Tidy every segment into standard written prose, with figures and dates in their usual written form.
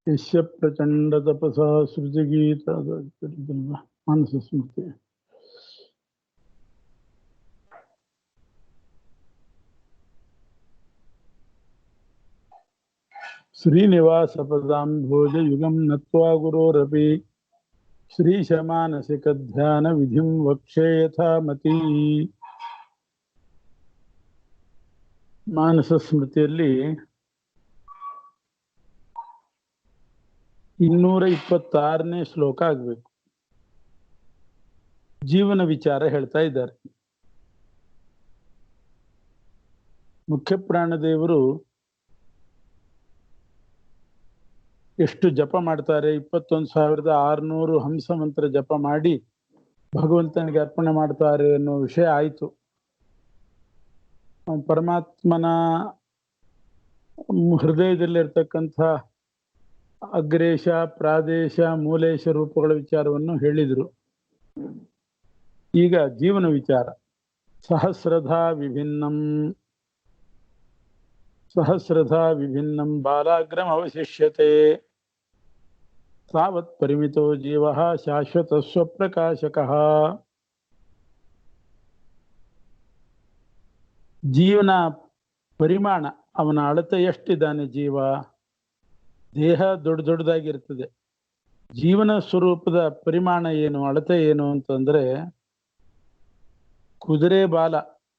यस्य प्रचंड तपसा सृजगीत मानस स्मृति श्रीनिवास पदाम्भोज युगम नत्वा गुरोरपि श्रीशमानसिक ध्यान विधिं वक्षे यथा मती ಮಾನಸ ಸ್ಮೃತಿಯಲ್ಲಿ 226ನೇ ಶ್ಲೋಕ ಆಗಬೇಕು. ಜೀವನ ವಿಚಾರ ಹೇಳ್ತಾ ಇದ್ದಾರೆ. ಮುಖ್ಯ ಪ್ರಾಣದೇವರು ಎಷ್ಟು ಜಪ ಮಾಡ್ತಾರೆ? 21,600 ಹಂಸ ಮಂತ್ರ ಜಪ ಮಾಡಿ ಭಗವಂತನಿಗೆ ಅರ್ಪಣೆ ಮಾಡ್ತಾರೆ ಅನ್ನೋ ವಿಷಯ ಆಯಿತು. ಪರಮಾತ್ಮನ ಹೃದಯದಲ್ಲಿರ್ತಕ್ಕಂಥ ಅಗ್ರೇಶ, ಪ್ರಾದೇಶ, ಮೂಲೇಶ ರೂಪಗಳ ವಿಚಾರವನ್ನು ಹೇಳಿದರು. ಈಗ ಜೀವನ ವಿಚಾರ. ಸಹಸ್ರಧಾ ವಿಭಿನ್ನಂ ಬಾಲಾಗ್ರಂ ಅವಶಿಷ್ಯತೆ ತಾವತ್ ಪರಿಮಿತೋ ಜೀವಃ ಶಾಶ್ವತ ಸ್ವಪ್ರಕಾಶಕಃ. ಜೀವನ ಪರಿಮಾಣ, ಅವನ ಅಳತೆ ಎಷ್ಟಿದ್ದಾನೆ? ಜೀವ ದೇಹ ದೊಡ್ಡದಾಗಿರ್ತದೆ. ಜೀವನ ಸ್ವರೂಪದ ಪರಿಮಾಣ ಏನು, ಅಳತೆ ಏನು ಅಂತಂದ್ರೆ ಕುದುರೆ ಬಾಲ.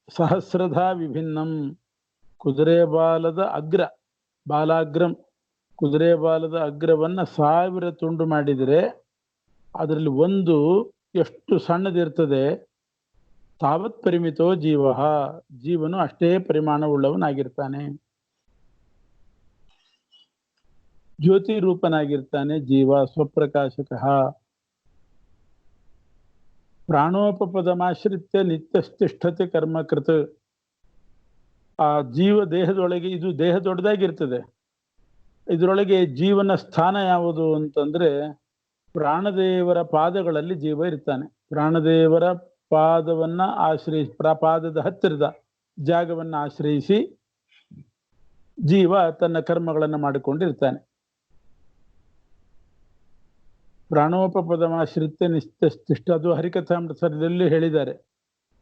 ಸಹಸ್ರಧಾ ವಿಭಿನ್ನಂ, ಕುದುರೆ ಬಾಲದ ಅಗ್ರ, ಬಾಲಾಗ್ರಂ, ಕುದುರೆ ಬಾಲದ ಅಗ್ರವನ್ನ 1000 ತುಂಡು ಮಾಡಿದರೆ ಅದರಲ್ಲಿ ಒಂದು ಎಷ್ಟು ಸಣ್ಣದಿರ್ತದೆ. ತಾವತ್ ಪರಿಮಿತೋ ಜೀವ, ಜೀವನು ಅಷ್ಟೇ ಪರಿಮಾಣವುಳ್ಳವನಾಗಿರ್ತಾನೆ. ಜ್ಯೋತಿ ರೂಪನಾಗಿರ್ತಾನೆ ಜೀವ, ಸ್ವಪ್ರಕಾಶಕಃ. ಪ್ರಾಣೋಪಪದಮಾಶ್ರಿತ್ಯ ನಿತ್ಯಸ್ತಿಷ್ಠತೆ ಕರ್ಮಕೃತ್. ಆ ಜೀವ ದೇಹದೊಳಗೆ, ಇದು ದೇಹ ದೊಡ್ಡದಾಗಿರ್ತದೆ, ಇದರೊಳಗೆ ಜೀವನ ಸ್ಥಾನ ಯಾವುದು ಅಂತಂದ್ರೆ ಪ್ರಾಣದೇವರ ಪಾದಗಳಲ್ಲಿ ಜೀವ ಇರ್ತಾನೆ. ಪ್ರಾಣದೇವರ ಪಾದವನ್ನ ಆಶ್ರಯಿಸಿ, ಪಾದದ ಹತ್ತಿರದ ಜಾಗವನ್ನು ಆಶ್ರಯಿಸಿ ಜೀವ ತನ್ನ ಕರ್ಮಗಳನ್ನು ಮಾಡಿಕೊಂಡಿರ್ತಾನೆ. ಪ್ರಾಣೋಪಪದಮಾಶ್ರಿತ್ಯ ನಿತ್ಯಸ್ತಿಷ್ಠ, ಅದು ಹರಿಕಥಾಮೃತದಲ್ಲಿ ಹೇಳಿದ್ದಾರೆ.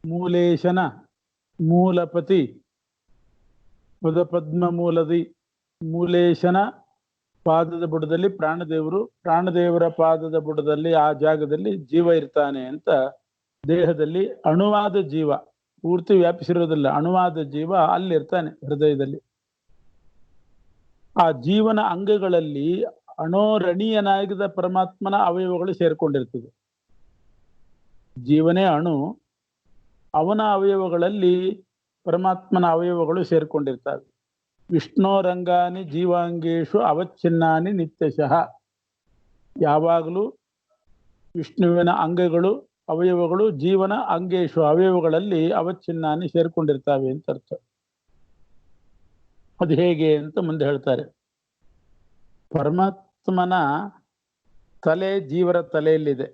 ಮೂಲೇಶನ ಮೂಲಪತಿ ಪದ್ಮ ಮೂಲದಿ, ಮೂಲೇಶನ ಪಾದದ ಬುಡದಲ್ಲಿ ಪ್ರಾಣದೇವರು, ಪ್ರಾಣದೇವರ ಪಾದದ ಬುಡದಲ್ಲಿ ಆ ಜಾಗದಲ್ಲಿ ಜೀವ ಇರ್ತಾನೆ ಅಂತ. ದೇಹದಲ್ಲಿ ಅಣುವಾದ ಜೀವ, ಪೂರ್ತಿ ವ್ಯಾಪಿಸಿರೋದಿಲ್ಲ, ಅಣುವಾದ ಜೀವ ಅಲ್ಲಿರ್ತಾನೆ ಹೃದಯದಲ್ಲಿ. ಆ ಜೀವನ ಅಂಗಗಳಲ್ಲಿ ಅಣೋರಣೀಯನಾಗಿದ್ದ ಪರಮಾತ್ಮನ ಅವಯವಗಳು ಸೇರ್ಕೊಂಡಿರ್ತದೆ. ಜೀವನೇ ಅಣು, ಅವನ ಅವಯವಗಳಲ್ಲಿ ಪರಮಾತ್ಮನ ಅವಯವಗಳು ಸೇರ್ಕೊಂಡಿರ್ತವೆ. ವಿಷ್ಣೋರಂಗಾನಿ ಜೀವಾಂಗೇಶು ಅವಚ್ಛಿನ್ನಾನಿ ನಿತ್ಯಶಃ. ಯಾವಾಗಲೂ ವಿಷ್ಣುವಿನ ಅಂಗಗಳು, ಅವಯವಗಳು ಜೀವನ ಅಂಗೇಶು, ಅವಯವಗಳಲ್ಲಿ ಅವಚ್ಛಿನ್ನಾನಿ ಸೇರ್ಕೊಂಡಿರ್ತಾವೆ ಅಂತ ಅರ್ಥ. ಅದು ಹೇಗೆ ಅಂತ ಮುಂದೆ ಹೇಳ್ತಾರೆ. ಪರಮಾತ್ಮನ ತಲೆ ಜೀವರ ತಲೆಯಲ್ಲಿದೆ.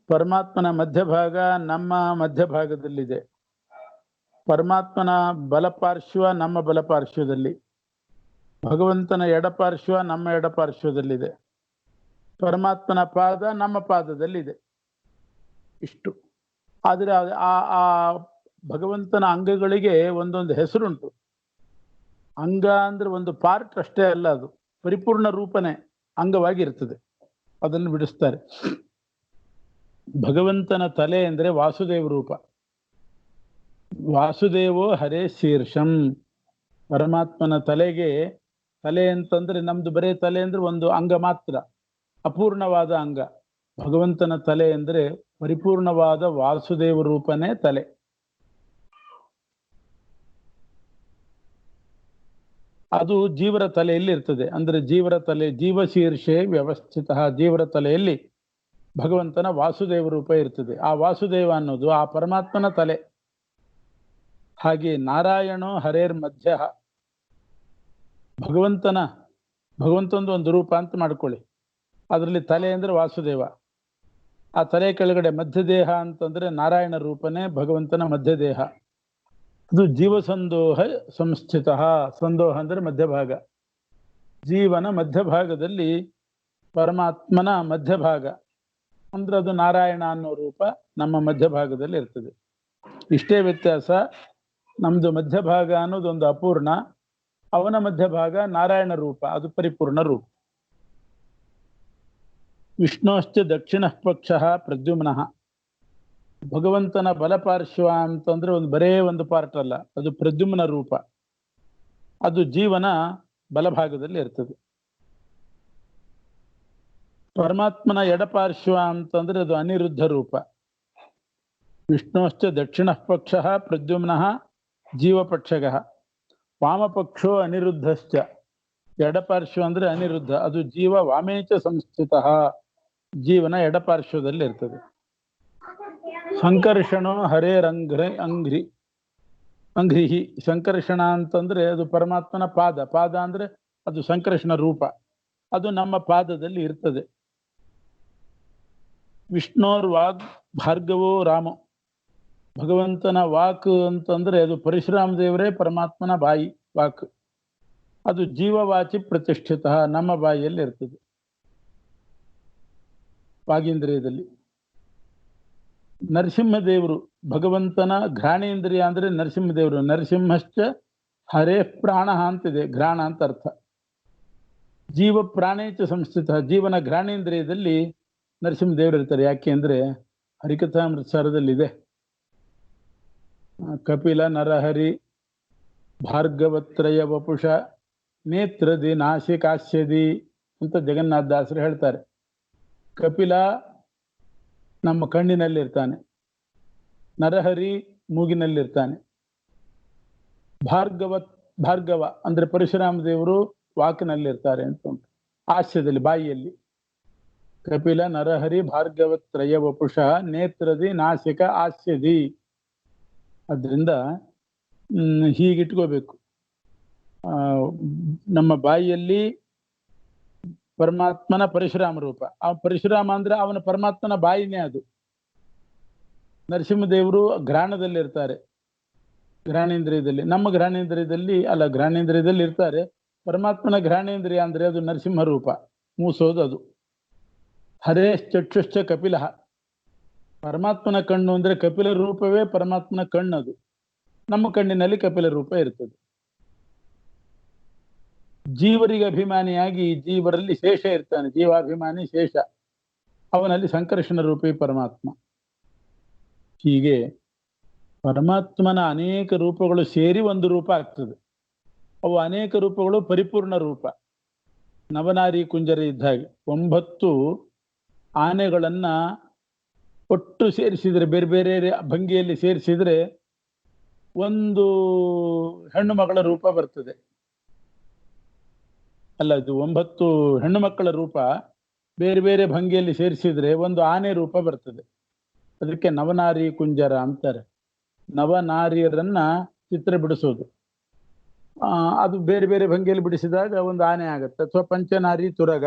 ಪರಮಾತ್ಮನ ಮಧ್ಯಭಾಗ ನಮ್ಮ ಮಧ್ಯಭಾಗದಲ್ಲಿದೆ. ಪರಮಾತ್ಮನ ಬಲಪಾರ್ಶ್ವ ನಮ್ಮ ಬಲಪಾರ್ಶ್ವದಲ್ಲಿ, ಭಗವಂತನ ಎಡಪಾರ್ಶ್ವ ನಮ್ಮ ಎಡಪಾರ್ಶ್ವದಲ್ಲಿದೆ. ಪರಮಾತ್ಮನ ಪಾದ ನಮ್ಮ ಪಾದದಲ್ಲಿದೆ. ಇಷ್ಟು. ಆದರೆ ಆ ಭಗವಂತನ ಅಂಗಗಳಿಗೆ ಒಂದೊಂದು ಹೆಸರುಂಟು. ಅಂಗ ಅಂದ್ರೆ ಒಂದು ಪಾರ್ಟ್ ಅಷ್ಟೇ ಅಲ್ಲ, ಅದು ಪರಿಪೂರ್ಣ ರೂಪನೇ ಅಂಗವಾಗಿರ್ತದೆ. ಅದನ್ನು ಬಿಡಿಸ್ತಾರೆ. ಭಗವಂತನ ತಲೆ ಅಂದ್ರೆ ವಾಸುದೇವ ರೂಪ. ವಾಸುದೇವೋ ಹರೇ ಶೀರ್ಷಂ. ಪರಮಾತ್ಮನ ತಲೆಗೆ, ತಲೆ ಅಂತಂದ್ರೆ ನಮ್ದು ಬರೇ ತಲೆ ಅಂದ್ರೆ ಒಂದು ಅಂಗ ಮಾತ್ರ, ಅಪೂರ್ಣವಾದ ಅಂಗ. ಭಗವಂತನ ತಲೆ ಅಂದ್ರೆ ಪರಿಪೂರ್ಣವಾದ ವಾಸುದೇವ ರೂಪನೇ ತಲೆ. ಅದು ಜೀವರ ತಲೆಯಲ್ಲಿ ಇರ್ತದೆ. ಅಂದ್ರೆ ಜೀವರ ತಲೆ, ಜೀವಶೀರ್ಷೆ ವ್ಯವಸ್ಥಿತ, ಜೀವರ ತಲೆಯಲ್ಲಿ ಭಗವಂತನ ವಾಸುದೇವ ರೂಪ ಇರ್ತದೆ. ಆ ವಾಸುದೇವ ಅನ್ನೋದು ಆ ಪರಮಾತ್ಮನ ತಲೆ. ಹಾಗೆ ನಾರಾಯಣೋ ಹರೇರ್ ಮಧ್ಯ. ಭಗವಂತಂದು ಒಂದು ರೂಪ ಅಂತ ಮಾಡ್ಕೊಳ್ಳಿ. ಅದರಲ್ಲಿ ತಲೆ ಅಂದ್ರೆ ವಾಸುದೇವ, ಆ ತಲೆ ಕೆಳಗಡೆ ಮಧ್ಯದೇಹ ಅಂತಂದ್ರೆ ನಾರಾಯಣ ರೂಪನೇ ಭಗವಂತನ ಮಧ್ಯದೇಹ. ಅದು ಜೀವ ಸಂದೋಹ ಸಂಸ್ಥಿತ. ಸಂದೋಹ ಅಂದ್ರೆ ಮಧ್ಯಭಾಗ. ಜೀವನ ಮಧ್ಯಭಾಗದಲ್ಲಿ ಪರಮಾತ್ಮನ ಮಧ್ಯಭಾಗ ಅಂದ್ರೆ ಅದು ನಾರಾಯಣ ಅನ್ನೋ ರೂಪ ನಮ್ಮ ಮಧ್ಯಭಾಗದಲ್ಲಿ ಇರ್ತದೆ. ಇಷ್ಟೇ ವ್ಯತ್ಯಾಸ. ನಮ್ದು ಮಧ್ಯಭಾಗ ಅನ್ನೋದೊಂದು ಅಪೂರ್ಣ, ಅವನ ಮಧ್ಯಭಾಗ ನಾರಾಯಣ ರೂಪ, ಅದು ಪರಿಪೂರ್ಣ ರೂಪ. ವಿಷ್ಣೋಶ್ಚ ದಕ್ಷಿಣ ಪಕ್ಷ ಪ್ರದ್ಯುಮ್ನಃ. ಭಗವಂತನ ಬಲಪಾರ್ಶ್ವ ಅಂತಂದ್ರೆ ಬರೇ ಒಂದು ಪಾರ್ಟ್ ಅಲ್ಲ, ಅದು ಪ್ರದ್ಯುಮ್ನ ರೂಪ. ಅದು ಜೀವನ ಬಲಭಾಗದಲ್ಲಿ ಇರ್ತದೆ. ಪರಮಾತ್ಮನ ಎಡಪಾರ್ಶ್ವ ಅಂತಂದ್ರೆ ಅದು ಅನಿರುದ್ಧ ರೂಪ. ವಿಷ್ಣೋಶ್ಚ ದಕ್ಷಿಣ ಪಕ್ಷ ಪ್ರದ್ಯುಮ್ನಃ ಜೀವಪಕ್ಷಗ. ವಾಮಪಕ್ಷೋ ಅನಿರುದ್ಧಶ್ಚ. ಎಡಪಾರ್ಶ್ವ ಅಂದ್ರೆ ಅನಿರುದ್ಧ, ಅದು ಜೀವ ವಾಮೇಚ ಸಂಸ್ಥಿತ. ಜೀವನ ಎಡಪಾರ್ಶ್ವದಲ್ಲಿ ಇರ್ತದೆ. ಸಂಕರ್ಷಣೋ ಅಂಘ್ರಿಹಿ. ಸಂಕರ್ಷಣ ಅಂತಂದ್ರೆ ಅದು ಪರಮಾತ್ಮನ ಪಾದ. ಪಾದ ಅಂದ್ರೆ ಅದು ಸಂಕರ್ಷಣ ರೂಪ, ಅದು ನಮ್ಮ ಪಾದದಲ್ಲಿ ಇರ್ತದೆ. ವಿಷ್ಣೋರ್ ವಾಗ್ ಭಾರ್ಗವೋ ರಾಮೋ. ಭಗವಂತನ ವಾಕ್ ಅಂತಂದ್ರೆ ಅದು ಪರಶುರಾಮ ದೇವರೇ ಪರಮಾತ್ಮನ ಬಾಯಿ ವಾಕ್. ಅದು ಜೀವವಾಚಿ ಪ್ರತಿಷ್ಠಿತ, ನಮ್ಮ ಬಾಯಿಯಲ್ಲಿ ಇರ್ತದೆ, ವಾಗೀಂದ್ರಿಯದಲ್ಲಿ. ನರಸಿಂಹದೇವರು ಭಗವಂತನ ಘ್ರಾಣೇಂದ್ರಿಯ ಅಂದ್ರೆ ನರಸಿಂಹದೇವರು. ನರಸಿಂಹಶ್ಚ ಹರೇ ಪ್ರಾಣ ಅಂತಿದೆ, ಘ್ರಾಣ ಅಂತ ಅರ್ಥ. ಜೀವ ಪ್ರಾಣೇಚ ಸಂಸ್ಥಿತ, ಜೀವನ ಘ್ರಾಣೇಂದ್ರಿಯದಲ್ಲಿ ನರಸಿಂಹದೇವರು ಇರ್ತಾರೆ. ಯಾಕೆ ಅಂದ್ರೆ ಹರಿಕಥಾಮೃತಸಾರದಲ್ಲಿದೆ, ಕಪಿಲ ನರಹರಿ ಭಾರ್ಗವತ್ರಯ ವಪುಷ ನೇತ್ರದಿ ನಾಸಿಕಾಸ್ಯದಿ ಅಂತ ಜಗನ್ನಾಥದಾಸರು ಹೇಳ್ತಾರೆ. ಕಪಿಲ ನಮ್ಮ ಕಣ್ಣಿನಲ್ಲಿರ್ತಾನೆ, ನರಹರಿ ಮೂಗಿನಲ್ಲಿರ್ತಾನೆ, ಭಾರ್ಗವ ಅಂದ್ರೆ ಪರಶುರಾಮ ದೇವರು ವಾಕಿನಲ್ಲಿರ್ತಾರೆ ಅಂತ ಉಂಟು, ಹಾಸ್ಯದಲ್ಲಿ ಬಾಯಿಯಲ್ಲಿ. ಕಪಿಲ ನರಹರಿ ಭಾರ್ಗವತ್ರಯ ವಪುಷ ನೇತ್ರದಿ ನಾಸಿಕ ಹಾಸ್ಯದಿ. ಅದರಿಂದ ಹೀಗಿಟ್ಕೋಬೇಕು, ನಮ್ಮ ಬಾಯಿಯಲ್ಲಿ ಪರಮಾತ್ಮನ ಪರಶುರಾಮ ರೂಪ. ಆ ಪರಶುರಾಮ ಅಂದ್ರೆ ಅವನ ಪರಮಾತ್ಮನ ಬಾಯಿನೇ ಅದು. ನರಸಿಂಹದೇವರು ಘ್ರಾಣದಲ್ಲಿರ್ತಾರೆ, ಘ್ರಾಣೇಂದ್ರಿಯದಲ್ಲಿ. ನಮ್ಮ ಘ್ರಾಣೇಂದ್ರಿಯದಲ್ಲಿ ಅಲ್ಲ, ಘ್ರಾಣೇಂದ್ರಿಯದಲ್ಲಿ ಇರ್ತಾರೆ. ಪರಮಾತ್ಮನ ಘ್ರಾಣೇಂದ್ರಿಯ ಅಂದ್ರೆ ಅದು ನರಸಿಂಹ ರೂಪ, ಮೂಸೋದು ಅದು. ಹರೇ ಚಕ್ಷುಶ್ಚ ಕಪಿಲ. ಪರಮಾತ್ಮನ ಕಣ್ಣು ಅಂದ್ರೆ ಕಪಿಲ ರೂಪವೇ ಪರಮಾತ್ಮನ ಕಣ್ಣದು. ನಮ್ಮ ಕಣ್ಣಿನಲ್ಲಿ ಕಪಿಲ ರೂಪ ಇರ್ತದೆ. ಜೀವರಿಗೆ ಅಭಿಮಾನಿಯಾಗಿ ಜೀವರಲ್ಲಿ ಶೇಷ ಇರ್ತಾನೆ, ಜೀವಾಭಿಮಾನಿ ಶೇಷ. ಅವನಲ್ಲಿ ಸಂಕರ್ಷಣ ರೂಪಿ ಪರಮಾತ್ಮ. ಹೀಗೆ ಪರಮಾತ್ಮನ ಅನೇಕ ರೂಪಗಳು ಸೇರಿ ಒಂದು ರೂಪ ಆಗ್ತದೆ. ಅವು ಅನೇಕ ರೂಪಗಳು ಪರಿಪೂರ್ಣ ರೂಪ. ನವನಾರಿ ಕುಂಜರ ಇದ್ದ ಹಾಗೆ 9 ಆನೆಗಳನ್ನ ಒಟ್ಟು ಸೇರಿಸಿದ್ರೆ, ಬೇರೆ ಬೇರೆ ಭಂಗಿಯಲ್ಲಿ ಸೇರಿಸಿದ್ರೆ ಒಂದು ಹೆಣ್ಣು ಮಗಳ ರೂಪ ಬರ್ತದೆ. ಅಲ್ಲ, ಇದು 9 ಹೆಣ್ಣು ಮಕ್ಕಳ ರೂಪ ಬೇರೆ ಬೇರೆ ಭಂಗಿಯಲ್ಲಿ ಸೇರಿಸಿದ್ರೆ ಒಂದು ಆನೆ ರೂಪ ಬರ್ತದೆ. ಅದಕ್ಕೆ ನವನಾರಿ ಕುಂಜರ ಅಂತಾರೆ. ನವನಾರಿಯರನ್ನ ಚಿತ್ರ ಬಿಡಿಸೋದು, ಅದು ಬೇರೆ ಬೇರೆ ಭಂಗಿಯಲ್ಲಿ ಬಿಡಿಸಿದಾಗ ಒಂದು ಆನೆ ಆಗತ್ತೆ. ಅಥವಾ ಪಂಚನಾರಿ ತುರಗ,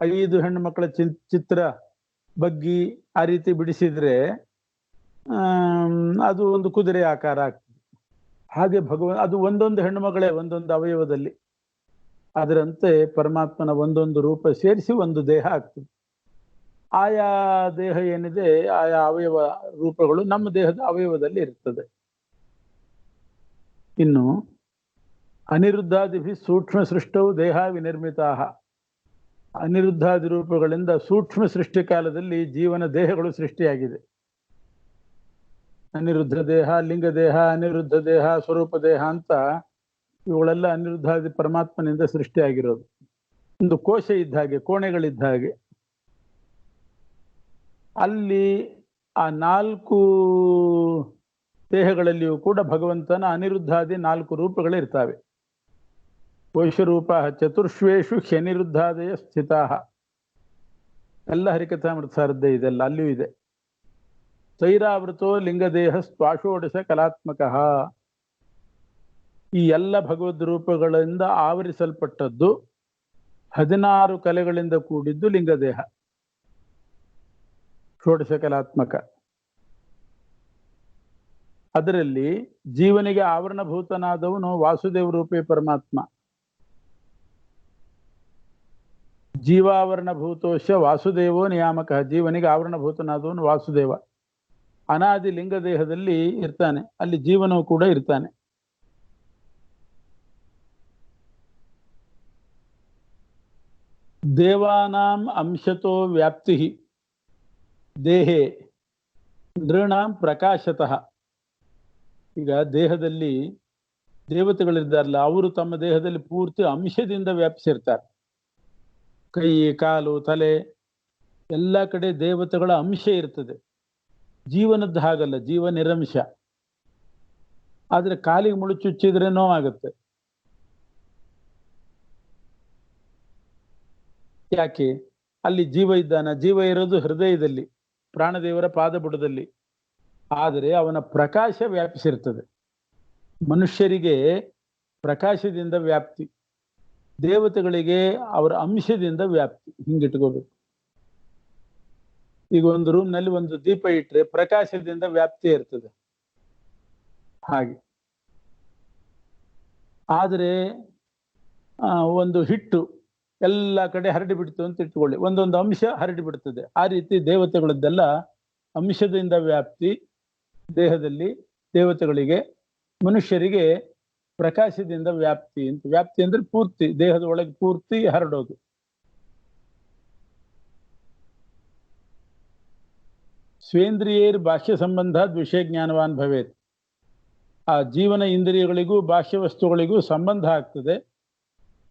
5 ಹೆಣ್ಣು ಮಕ್ಕಳ ಚಿತ್ರ ಬಗ್ಗಿ ಆ ರೀತಿ ಬಿಡಿಸಿದ್ರೆ ಅದು ಒಂದು ಕುದುರೆ ಆಕಾರ ಆಗ್ತದೆ. ಹಾಗೆ ಅದು ಒಂದೊಂದು ಹೆಣ್ಣು ಮಗಳೇ ಒಂದೊಂದು ಅವಯವದಲ್ಲಿ. ಅದರಂತೆ ಪರಮಾತ್ಮನ ಒಂದೊಂದು ರೂಪ ಸೇರಿಸಿ ಒಂದು ದೇಹ ಆಗ್ತದೆ. ಆಯಾ ದೇಹ ಏನಿದೆ, ಆಯಾ ಅವಯವ ರೂಪಗಳು ನಮ್ಮ ದೇಹದ ಅವಯವದಲ್ಲಿ ಇರ್ತದೆ. ಇನ್ನು ಅನಿರುದ್ಧಾದಿಭಿ ಸೂಕ್ಷ್ಮ ಸೃಷ್ಟವು ದೇಹ ವಿನಿರ್ಮಿತಾ. ಅನಿರುದ್ಧಾದಿ ರೂಪಗಳಿಂದ ಸೂಕ್ಷ್ಮ ಸೃಷ್ಟಿ ಕಾಲದಲ್ಲಿ ಜೀವನ ದೇಹಗಳು ಸೃಷ್ಟಿಯಾಗಿದೆ. ಅನಿರುದ್ಧ ದೇಹ, ಲಿಂಗ ದೇಹ, ಅನಿರುದ್ಧ ದೇಹ, ಸ್ವರೂಪ ದೇಹ ಅಂತ ಇವುಗಳೆಲ್ಲ ಅನಿರುದ್ಧಾದಿ ಪರಮಾತ್ಮನಿಂದ ಸೃಷ್ಟಿಯಾಗಿರೋದು. ಒಂದು ಕೋಶ ಇದ್ದ ಹಾಗೆ, ಕೋಣೆಗಳಿದ್ದ ಹಾಗೆ. ಅಲ್ಲಿ ಆ 4 ದೇಹಗಳಲ್ಲಿಯೂ ಕೂಡ ಭಗವಂತನ ಅನಿರುದ್ಧಾದಿ 4 ರೂಪಗಳಿರ್ತಾವೆ. ಕೋಶರೂಪ ಚತುರ್ಶ್ವೇಷು ಹ್ಯನಿರುದ್ಧಾದಯ ಸ್ಥಿತಾ. ಎಲ್ಲ ಹರಿಕಥಾಮೃತಸಾರದ್ದೇ ಇದೆಲ್ಲ, ಅಲ್ಲಿಯೂ ಇದೆ. ತೈರಾವೃತೋ ಲಿಂಗದೇಹ ಸ್ವಾಷೋಡಶ ಕಲಾತ್ಮಕ. ಈ ಎಲ್ಲ ಭಗವದ್ ರೂಪಗಳಿಂದ ಆವರಿಸಲ್ಪಟ್ಟದ್ದು 16 ಕಲೆಗಳಿಂದ ಕೂಡಿದ್ದು ಲಿಂಗದೇಹ, ಷೋಡಶ ಕಲಾತ್ಮಕ. ಅದರಲ್ಲಿ ಜೀವನಿಗೆ ಆವರಣಭೂತನಾದವನು ವಾಸುದೇವ ರೂಪಿ ಪರಮಾತ್ಮ. ಜೀವಾವರಣಭೂತೋಶ ವಾಸುದೇವೋ ನಿಯಾಮಕ, ಜೀವನಿಗೆ ಆವರಣಭೂತನಾದವನು ವಾಸುದೇವ. ಅನಾದಿ ಲಿಂಗ ದೇಹದಲ್ಲಿ ಇರ್ತಾನೆ, ಅಲ್ಲಿ ಜೀವನವು ಕೂಡ ಇರ್ತಾನೆ. ದೇವಾನಾಂ ಅಂಶತೋ ವ್ಯಾಪ್ತಿ ದೇಹೇ ನೃಣಾಂ ಪ್ರಕಾಶತಃ. ಈಗ ದೇಹದಲ್ಲಿ ದೇವತೆಗಳಿದ್ದಾರಲ್ಲ, ಅವರು ತಮ್ಮ ದೇಹದಲ್ಲಿ ಪೂರ್ತಿ ಅಂಶದಿಂದ ವ್ಯಾಪಿಸಿರ್ತಾರೆ. ಕೈ, ಕಾಲು, ತಲೆ ಎಲ್ಲ ಕಡೆ ದೇವತೆಗಳ ಅಂಶ ಇರ್ತದೆ. ಜೀವನದ್ದು ಹಾಗಲ್ಲ, ಜೀವ ನಿರಂಶ. ಆದ್ರೆ ಕಾಲಿಗೆ ಮುಳು ಚುಚ್ಚಿದ್ರೆ ನೋವಾಗುತ್ತೆ. ಯಾಕೆ? ಅಲ್ಲಿ ಜೀವ ಇದ್ದಾನ. ಜೀವ ಇರೋದು ಹೃದಯದಲ್ಲಿ, ಪ್ರಾಣದೇವರ ಪಾದಬುಡದಲ್ಲಿ. ಆದರೆ ಅವನ ಪ್ರಕಾಶ ವ್ಯಾಪಿಸಿರ್ತದೆ. ಮನುಷ್ಯರಿಗೆ ಪ್ರಕಾಶದಿಂದ ವ್ಯಾಪ್ತಿ, ದೇವತೆಗಳಿಗೆ ಅವರ ಅಂಶದಿಂದ ವ್ಯಾಪ್ತಿ. ಹಿಂಗಿಟ್ಕೋಬೇಕು. ಈಗ ಒಂದು ರೂಮ್ನಲ್ಲಿ ಒಂದು ದೀಪ ಇಟ್ರೆ ಪ್ರಕಾಶದಿಂದ ವ್ಯಾಪ್ತಿ ಇರ್ತದೆ ಹಾಗೆ. ಆದರೆ ಒಂದು ಹಿಟ್ಟು ಎಲ್ಲ ಕಡೆ ಹರಡಿ ಬಿಡ್ತು ಅಂತ ಇಟ್ಕೊಳ್ಳಿ, ಒಂದೊಂದು ಅಂಶ ಹರಡಿ ಬಿಡ್ತದೆ. ಆ ರೀತಿ ದೇವತೆಗಳದ್ದೆಲ್ಲ ಅಂಶದಿಂದ ವ್ಯಾಪ್ತಿ ದೇಹದಲ್ಲಿ ದೇವತೆಗಳಿಗೆ. ಮನುಷ್ಯರಿಗೆ ಪ್ರಕಾಶದಿಂದ ವ್ಯಾಪ್ತಿ ಅಂತ. ವ್ಯಾಪ್ತಿ ಅಂದ್ರೆ ಪೂರ್ತಿ ದೇಹದ ಒಳಗೆ ಪೂರ್ತಿ ಹರಡೋದು. ಸ್ವೇಂದ್ರಿಯೇರ್ ಭಾಷ್ಯ ಸಂಬಂಧ ವಿಷಯ ಜ್ಞಾನವಾನ್ ಭವೇತ್. ಆ ಜೀವನ ಇಂದ್ರಿಯಗಳಿಗೂ ಭಾಷ್ಯ ವಸ್ತುಗಳಿಗೂ ಸಂಬಂಧ ಆಗ್ತದೆ.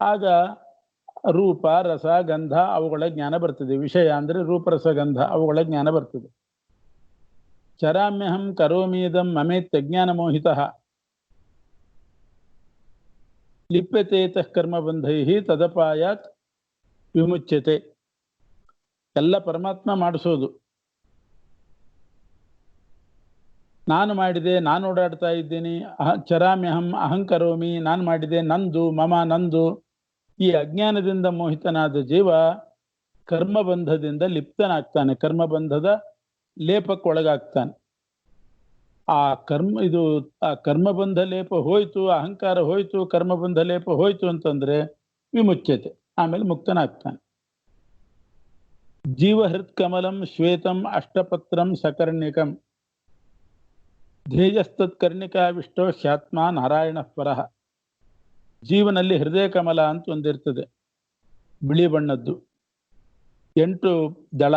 ಆಗ ರೂಪ, ರಸ, ಗಂಧ ಅವುಗಳ ಜ್ಞಾನ ಬರ್ತದೆ. ವಿಷಯ ಅಂದ್ರೆ ರೂಪ, ರಸ, ಗಂಧ ಅವುಗಳ ಜ್ಞಾನ ಬರ್ತದೆ. ಚರಾಮ್ಯಹಂ ಕರೋಮೀದಂ ಮಮೇತ್ಯ ಜ್ಞಾನ ಮೋಹಿತಃ ಲಿಪ್ಯತೆ ಕರ್ಮಬಂಧೈ ತದಪಾಯಾತ್ ವಿಮುಚ್ಯತೆ. ಎಲ್ಲ ಪರಮಾತ್ಮ ಮಾಡಿಸೋದು. ನಾನು ಮಾಡಿದೆ, ನಾನು ಓಡಾಡ್ತಾ ಇದ್ದೀನಿ. ಚರಾಮ್ಯಹಂ ಅಹಂಕರೋಮಿ, ನಾನು ಮಾಡಿದೆ, ನಂದು, ಮಮ, ನಂದು. ಈ ಅಜ್ಞಾನದಿಂದ ಮೋಹಿತನಾದ ಜೀವ ಕರ್ಮಬಂಧದಿಂದ ಲಿಪ್ತನಾಗ್ತಾನೆ, ಕರ್ಮಬಂಧದ ಲೇಪಕ್ಕೊಳಗಾಗ್ತಾನೆ. ಆ ಕರ್ಮಬಂಧ ಲೇಪ ಹೋಯ್ತು, ಅಹಂಕಾರ ಹೋಯ್ತು, ಕರ್ಮಬಂಧ ಲೇಪ ಹೋಯ್ತು ಅಂತಂದ್ರೆ ವಿಮುಚ್ಯತೆ, ಆಮೇಲೆ ಮುಕ್ತನಾಗ್ತಾನೆ. ಜೀವ ಹೃತ್ ಕಮಲಂ ಶ್ವೇತಂ ಅಷ್ಟಪತ್ರಂ ಸಕರ್ಣಿಕಂ ಧ್ಯೇಯಸ್ತತ್ ಕರ್ಣಿಕಾವಿಷ್ಟೋ ಹ್ಯಾತ್ಮ ನಾರಾಯಣ ಪರಃ. ಜೀವನಲ್ಲಿ ಹೃದಯ ಕಮಲ ಅಂತ ಒಂದಿರ್ತದೆ, ಬಿಳಿ ಬಣ್ಣದ್ದು, 8 ದಳ.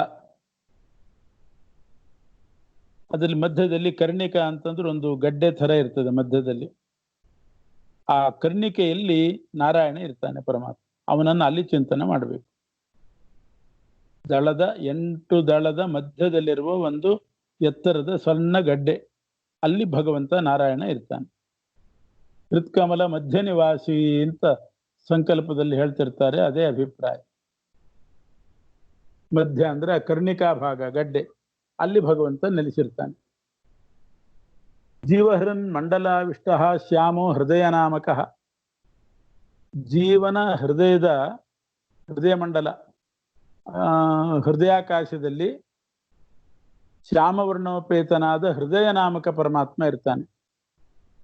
ಅದ್ರಲ್ಲಿ ಮಧ್ಯದಲ್ಲಿ ಕರ್ಣಿಕಾ ಅಂತಂದ್ರೆ ಒಂದು ಗಡ್ಡೆ ಥರ ಇರ್ತದೆ ಮಧ್ಯದಲ್ಲಿ. ಆ ಕರ್ಣಿಕೆಯಲ್ಲಿ ನಾರಾಯಣ ಇರ್ತಾನೆ, ಪರಮಾತ್ಮ. ಅವನನ್ನು ಅಲ್ಲಿ ಚಿಂತನೆ ಮಾಡಬೇಕು. 8 ದಳದ ಮಧ್ಯದಲ್ಲಿರುವ ಒಂದು ಎತ್ತರದ ಸಣ್ಣ ಗಡ್ಡೆ, ಅಲ್ಲಿ ಭಗವಂತ ನಾರಾಯಣ ಇರ್ತಾನೆ. ಹೃತ್ಕಮಲ ಮಧ್ಯ ನಿವಾಸಿ ಅಂತ ಸಂಕಲ್ಪದಲ್ಲಿ ಹೇಳ್ತಿರ್ತಾರೆ, ಅದೇ ಅಭಿಪ್ರಾಯ. ಮಧ್ಯ ಅಂದ್ರೆ ಕರ್ಣಿಕಾ ಭಾಗ, ಗಡ್ಡೆ, ಅಲ್ಲಿ ಭಗವಂತ ನೆಲೆಸಿರ್ತಾನೆ. ಜೀವಹೃನ್ ಮಂಡಲಾವಿಷ್ಟ ಶ್ಯಾಮೋ ಹೃದಯ ನಾಮಕ. ಜೀವನ ಹೃದಯ ಮಂಡಲ, ಹೃದಯಾಕಾಶದಲ್ಲಿ ಶ್ಯಾಮವರ್ಣೋಪೇತನಾದ ಹೃದಯ ನಾಮಕ ಪರಮಾತ್ಮ ಇರ್ತಾನೆ.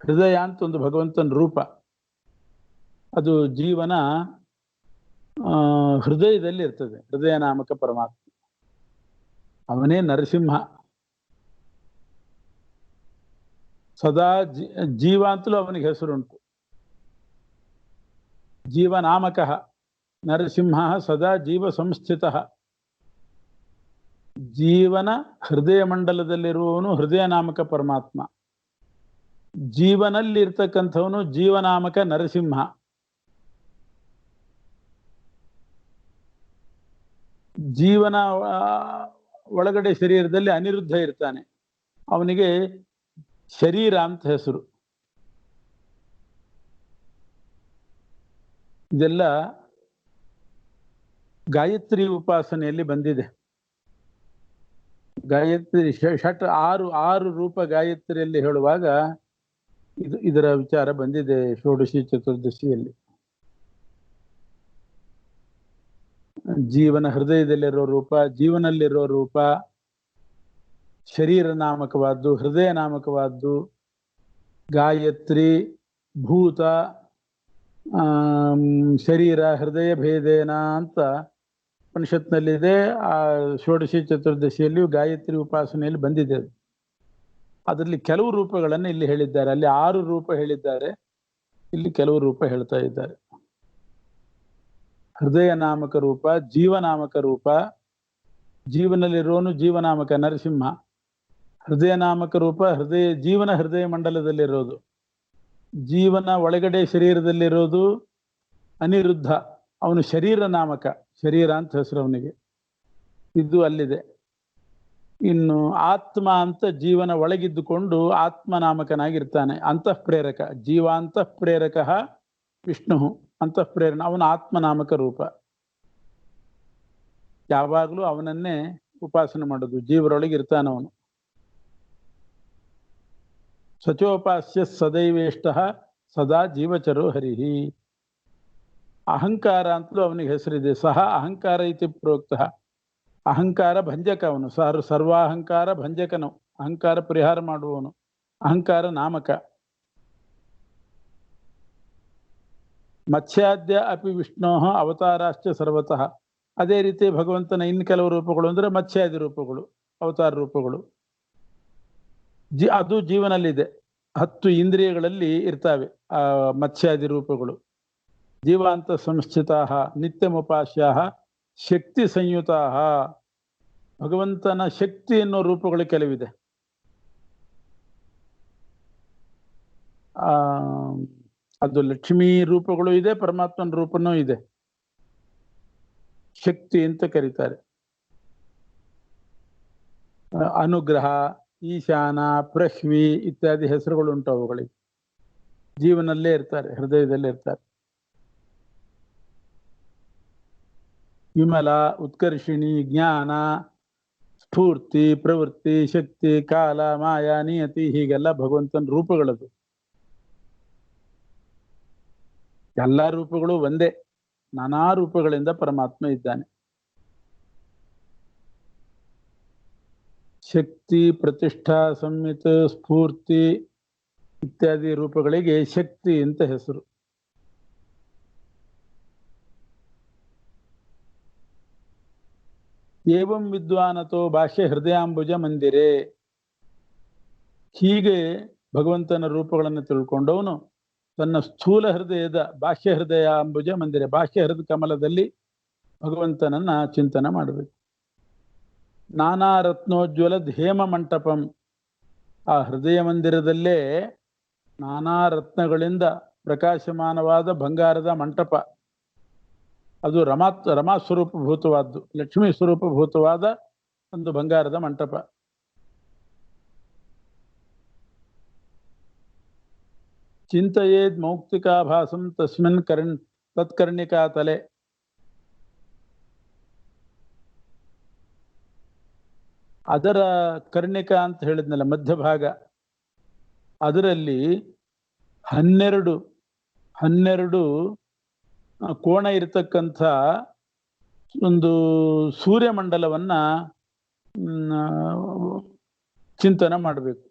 ಹೃದಯ ಅಂತ ಒಂದು ಭಗವಂತನ ರೂಪ, ಅದು ಜೀವನ ಹೃದಯದಲ್ಲಿ ಇರ್ತದೆ. ಹೃದಯ ನಾಮಕ ಪರಮಾತ್ಮ ಅವನೇ ನರಸಿಂಹ. ಸದಾ ಜೀವ ಅಂತಲೂ ಅವನಿಗೆ ಹೆಸರುಂಟು. ಜೀವನಾಮಕ ನರಸಿಂಹ ಸದಾ ಜೀವ ಸಂಸ್ಥಿತ. ಜೀವನ ಹೃದಯ ಮಂಡಲದಲ್ಲಿರುವವನು ಹೃದಯ ನಾಮಕ ಪರಮಾತ್ಮ. ಜೀವನಲ್ಲಿ ಇರ್ತಕ್ಕಂಥವನು ಜೀವನಾಮಕ ನರಸಿಂಹ. ಜೀವನ ಒಳಗಡೆ ಶರೀರದಲ್ಲಿ ಅನಿರುದ್ಧ ಇರ್ತಾನೆ, ಅವನಿಗೆ ಶರೀರ ಅಂತ ಹೆಸರು. ಇದೆಲ್ಲ ಗಾಯತ್ರಿ ಉಪಾಸನೆಯಲ್ಲಿ ಬಂದಿದೆ. ಗಾಯತ್ರಿ ಆರು ರೂಪ ಗಾಯತ್ರಿಯಲ್ಲಿ ಹೇಳುವಾಗ ಇದರ ವಿಚಾರ ಬಂದಿದೆ. ಷೋಡಶಿ ಚತುರ್ದಶಿಯಲ್ಲಿ ಜೀವನ ಹೃದಯದಲ್ಲಿರೋ ರೂಪ, ಜೀವನಲ್ಲಿರೋ ರೂಪ, ಶರೀರ ನಾಮಕವಾದ್ದು, ಹೃದಯ ನಾಮಕವಾದ್ದು, ಗಾಯತ್ರಿ, ಭೂತ, ಶರೀರ, ಹೃದಯ ಭೇದೇನ ಅಂತ ಉಪನಿಷತ್ನಲ್ಲಿದೆ. ಆ ಷೋಡಶಿ ಚತುರ್ದಶಿಯಲ್ಲಿಯೂ ಗಾಯತ್ರಿ ಉಪಾಸನೆಯಲ್ಲಿ ಬಂದಿದೆ ಅದು. ಅದರಲ್ಲಿ ಕೆಲವು ರೂಪಗಳನ್ನು ಇಲ್ಲಿ ಹೇಳಿದ್ದಾರೆ. ಅಲ್ಲಿ 6 ರೂಪ ಹೇಳಿದ್ದಾರೆ, ಇಲ್ಲಿ ಕೆಲವು ರೂಪ ಹೇಳ್ತಾ ಇದ್ದಾರೆ. ಹೃದಯ ನಾಮಕ ರೂಪ, ಜೀವನಾಮಕ ರೂಪ. ಜೀವನಲ್ಲಿರೋನು ಜೀವನಾಮಕ ನರಸಿಂಹ. ಹೃದಯ ನಾಮಕ ರೂಪ ಹೃದಯ ಮಂಡಲದಲ್ಲಿರೋದು. ಜೀವನ ಒಳಗಡೆ ಶರೀರದಲ್ಲಿರೋದು ಅನಿರುದ್ಧ, ಅವನು ಶರೀರ ನಾಮಕ, ಶರೀರ ಅಂತ ಹೆಸರು ಅವನಿಗೆ, ಇದು ಅಲ್ಲಿದೆ. ಇನ್ನು ಆತ್ಮ ಅಂತ ಜೀವನ ಒಳಗಿದ್ದುಕೊಂಡು ಆತ್ಮನಾಮಕನಾಗಿರ್ತಾನೆ, ಅಂತಃ ಪ್ರೇರಕ. ಜೀವ ಅಂತಃ ಪ್ರೇರಕ ವಿಷ್ಣು, ಅಂತಃ ಪ್ರೇರಣ, ಅವನ ಆತ್ಮನಾಮಕ ರೂಪ. ಯಾವಾಗಲೂ ಅವನನ್ನೇ ಉಪಾಸನೆ ಮಾಡೋದು, ಜೀವರೊಳಗಿರ್ತಾನೆ ಅವನು. ಸಚೋಪಾಸ್ಯ ಸದೈವೇಷ್ಟ ಸದಾ ಜೀವಚರೋ ಹರಿಹಿ. ಅಹಂಕಾರ ಅಂತಲೂ ಅವನಿಗೆ ಹೆಸರಿದೆ. ಸಹ ಅಹಂಕಾರ ಇತಿ ಪ್ರೋಕ್ತ. ಅಹಂಕಾರ ಭಂಜಕ ಅವನು, ಸರ್ವಾಹಂಕಾರ ಭಂಜಕನು, ಅಹಂಕಾರ ಪರಿಹಾರ ಮಾಡುವವನು, ಅಹಂಕಾರ ನಾಮಕ. ಮತ್ಸ್ಯಾದ್ಯ ಅಪಿ ವಿಷ್ಣೋ ಅವತಾರಾಶ್ಚ ಸರ್ವತಃ. ಅದೇ ರೀತಿ ಭಗವಂತನ ಇನ್ನು ಕೆಲವು ರೂಪಗಳು ಅಂದ್ರೆ ಮತ್ಸ್ಯಾದಿ ರೂಪಗಳು, ಅವತಾರ ರೂಪಗಳು. ಅದು ಜೀವನಲ್ಲಿದೆ. 10 ಇಂದ್ರಿಯಗಳಲ್ಲಿ ಇರ್ತಾವೆ ಆ ಮತ್ಸ್ಯಾದಿ ರೂಪಗಳು. ಜೀವಾಂತ ಸಂಸ್ಥಿತಾ ನಿತ್ಯಮುಪಾಸ್ಯಾ ಶಕ್ತಿ ಸಂಯುತಾ. ಭಗವಂತನ ಶಕ್ತಿ ಎನ್ನುವ ರೂಪಗಳು ಕೆಲವಿದೆ. ಅದು ಲಕ್ಷ್ಮೀ ರೂಪಗಳು ಇದೆ, ಪರಮಾತ್ಮನ ರೂಪನೂ ಇದೆ. ಶಕ್ತಿ ಅಂತ ಕರೀತಾರೆ. ಅನುಗ್ರಹ, ಈಶಾನ, ಪ್ರಹ್ವಿ ಇತ್ಯಾದಿ ಹೆಸರುಗಳು ಉಂಟು ಅವುಗಳಿಗೆ. ಜೀವನಲ್ಲೇ ಇರ್ತಾರೆ, ಹೃದಯದಲ್ಲೇ ಇರ್ತಾರೆ. ವಿಮಲ, ಉತ್ಕರ್ಷಿಣಿ, ಜ್ಞಾನ, ಸ್ಫೂರ್ತಿ, ಪ್ರವೃತ್ತಿ, ಶಕ್ತಿ, ಕಾಲ, ಮಾಯಾ, ನಿಯತಿ, ಹೀಗೆಲ್ಲ ಭಗವಂತನ ರೂಪಗಳದು. ಎಲ್ಲ ರೂಪಗಳು ಒಂದೇ, ನಾನಾ ರೂಪಗಳಿಂದ ಪರಮಾತ್ಮ ಇದ್ದಾನೆ. ಶಕ್ತಿ, ಪ್ರತಿಷ್ಠಾ, ಸಂಹಿತ, ಸ್ಫೂರ್ತಿ ಇತ್ಯಾದಿ ರೂಪಗಳಿಗೆ ಶಕ್ತಿ ಅಂತ ಹೆಸರು. ಏವಂ ವಿದ್ವಾನತೋ ಭಾಷ್ಯ ಹೃದಯಾಂಬುಜ ಮಂದಿರೇ. ಹೀಗೆ ಭಗವಂತನ ರೂಪಗಳನ್ನು ತಿಳ್ಕೊಂಡವನು ತನ್ನ ಸ್ಥೂಲ ಹೃದಯದ ಬಾಹ್ಯ ಹೃದಯ ಅಂಬುಜ ಮಂದಿರ, ಬಾಹ್ಯ ಹೃದಯ ಕಮಲದಲ್ಲಿ ಭಗವಂತನನ್ನ ಚಿಂತನೆ ಮಾಡಬೇಕು. ನಾನಾ ರತ್ನೋಜ್ವಲ ಹೇಮ ಮಂಟಪಂ. ಆ ಹೃದಯ ಮಂದಿರದಲ್ಲೇ ನಾನಾ ರತ್ನಗಳಿಂದ ಪ್ರಕಾಶಮಾನವಾದ ಬಂಗಾರದ ಮಂಟಪ. ಅದು ರಮಾ ಸ್ವರೂಪಭೂತವಾದ್ದು, ಲಕ್ಷ್ಮೀ ಸ್ವರೂಪಭೂತವಾದ ಒಂದು ಬಂಗಾರದ ಮಂಟಪ. ಚಿಂತೆಯೇದ್ ಮೌಕ್ತಿಕಾಭಾಸಂ ತಸ್ಮಿನ್ ತತ್ಕರ್ಣಿಕಾ ತಲೆ. ಅದರ ಕರ್ಣಿಕಾ ಅಂತ ಹೇಳಿದ್ನಲ್ಲ, ಮಧ್ಯಭಾಗ, ಅದರಲ್ಲಿ 12 ಕೋಣ ಇರತಕ್ಕಂಥ ಒಂದು ಸೂರ್ಯಮಂಡಲವನ್ನ ಚಿಂತನೆ ಮಾಡಬೇಕು.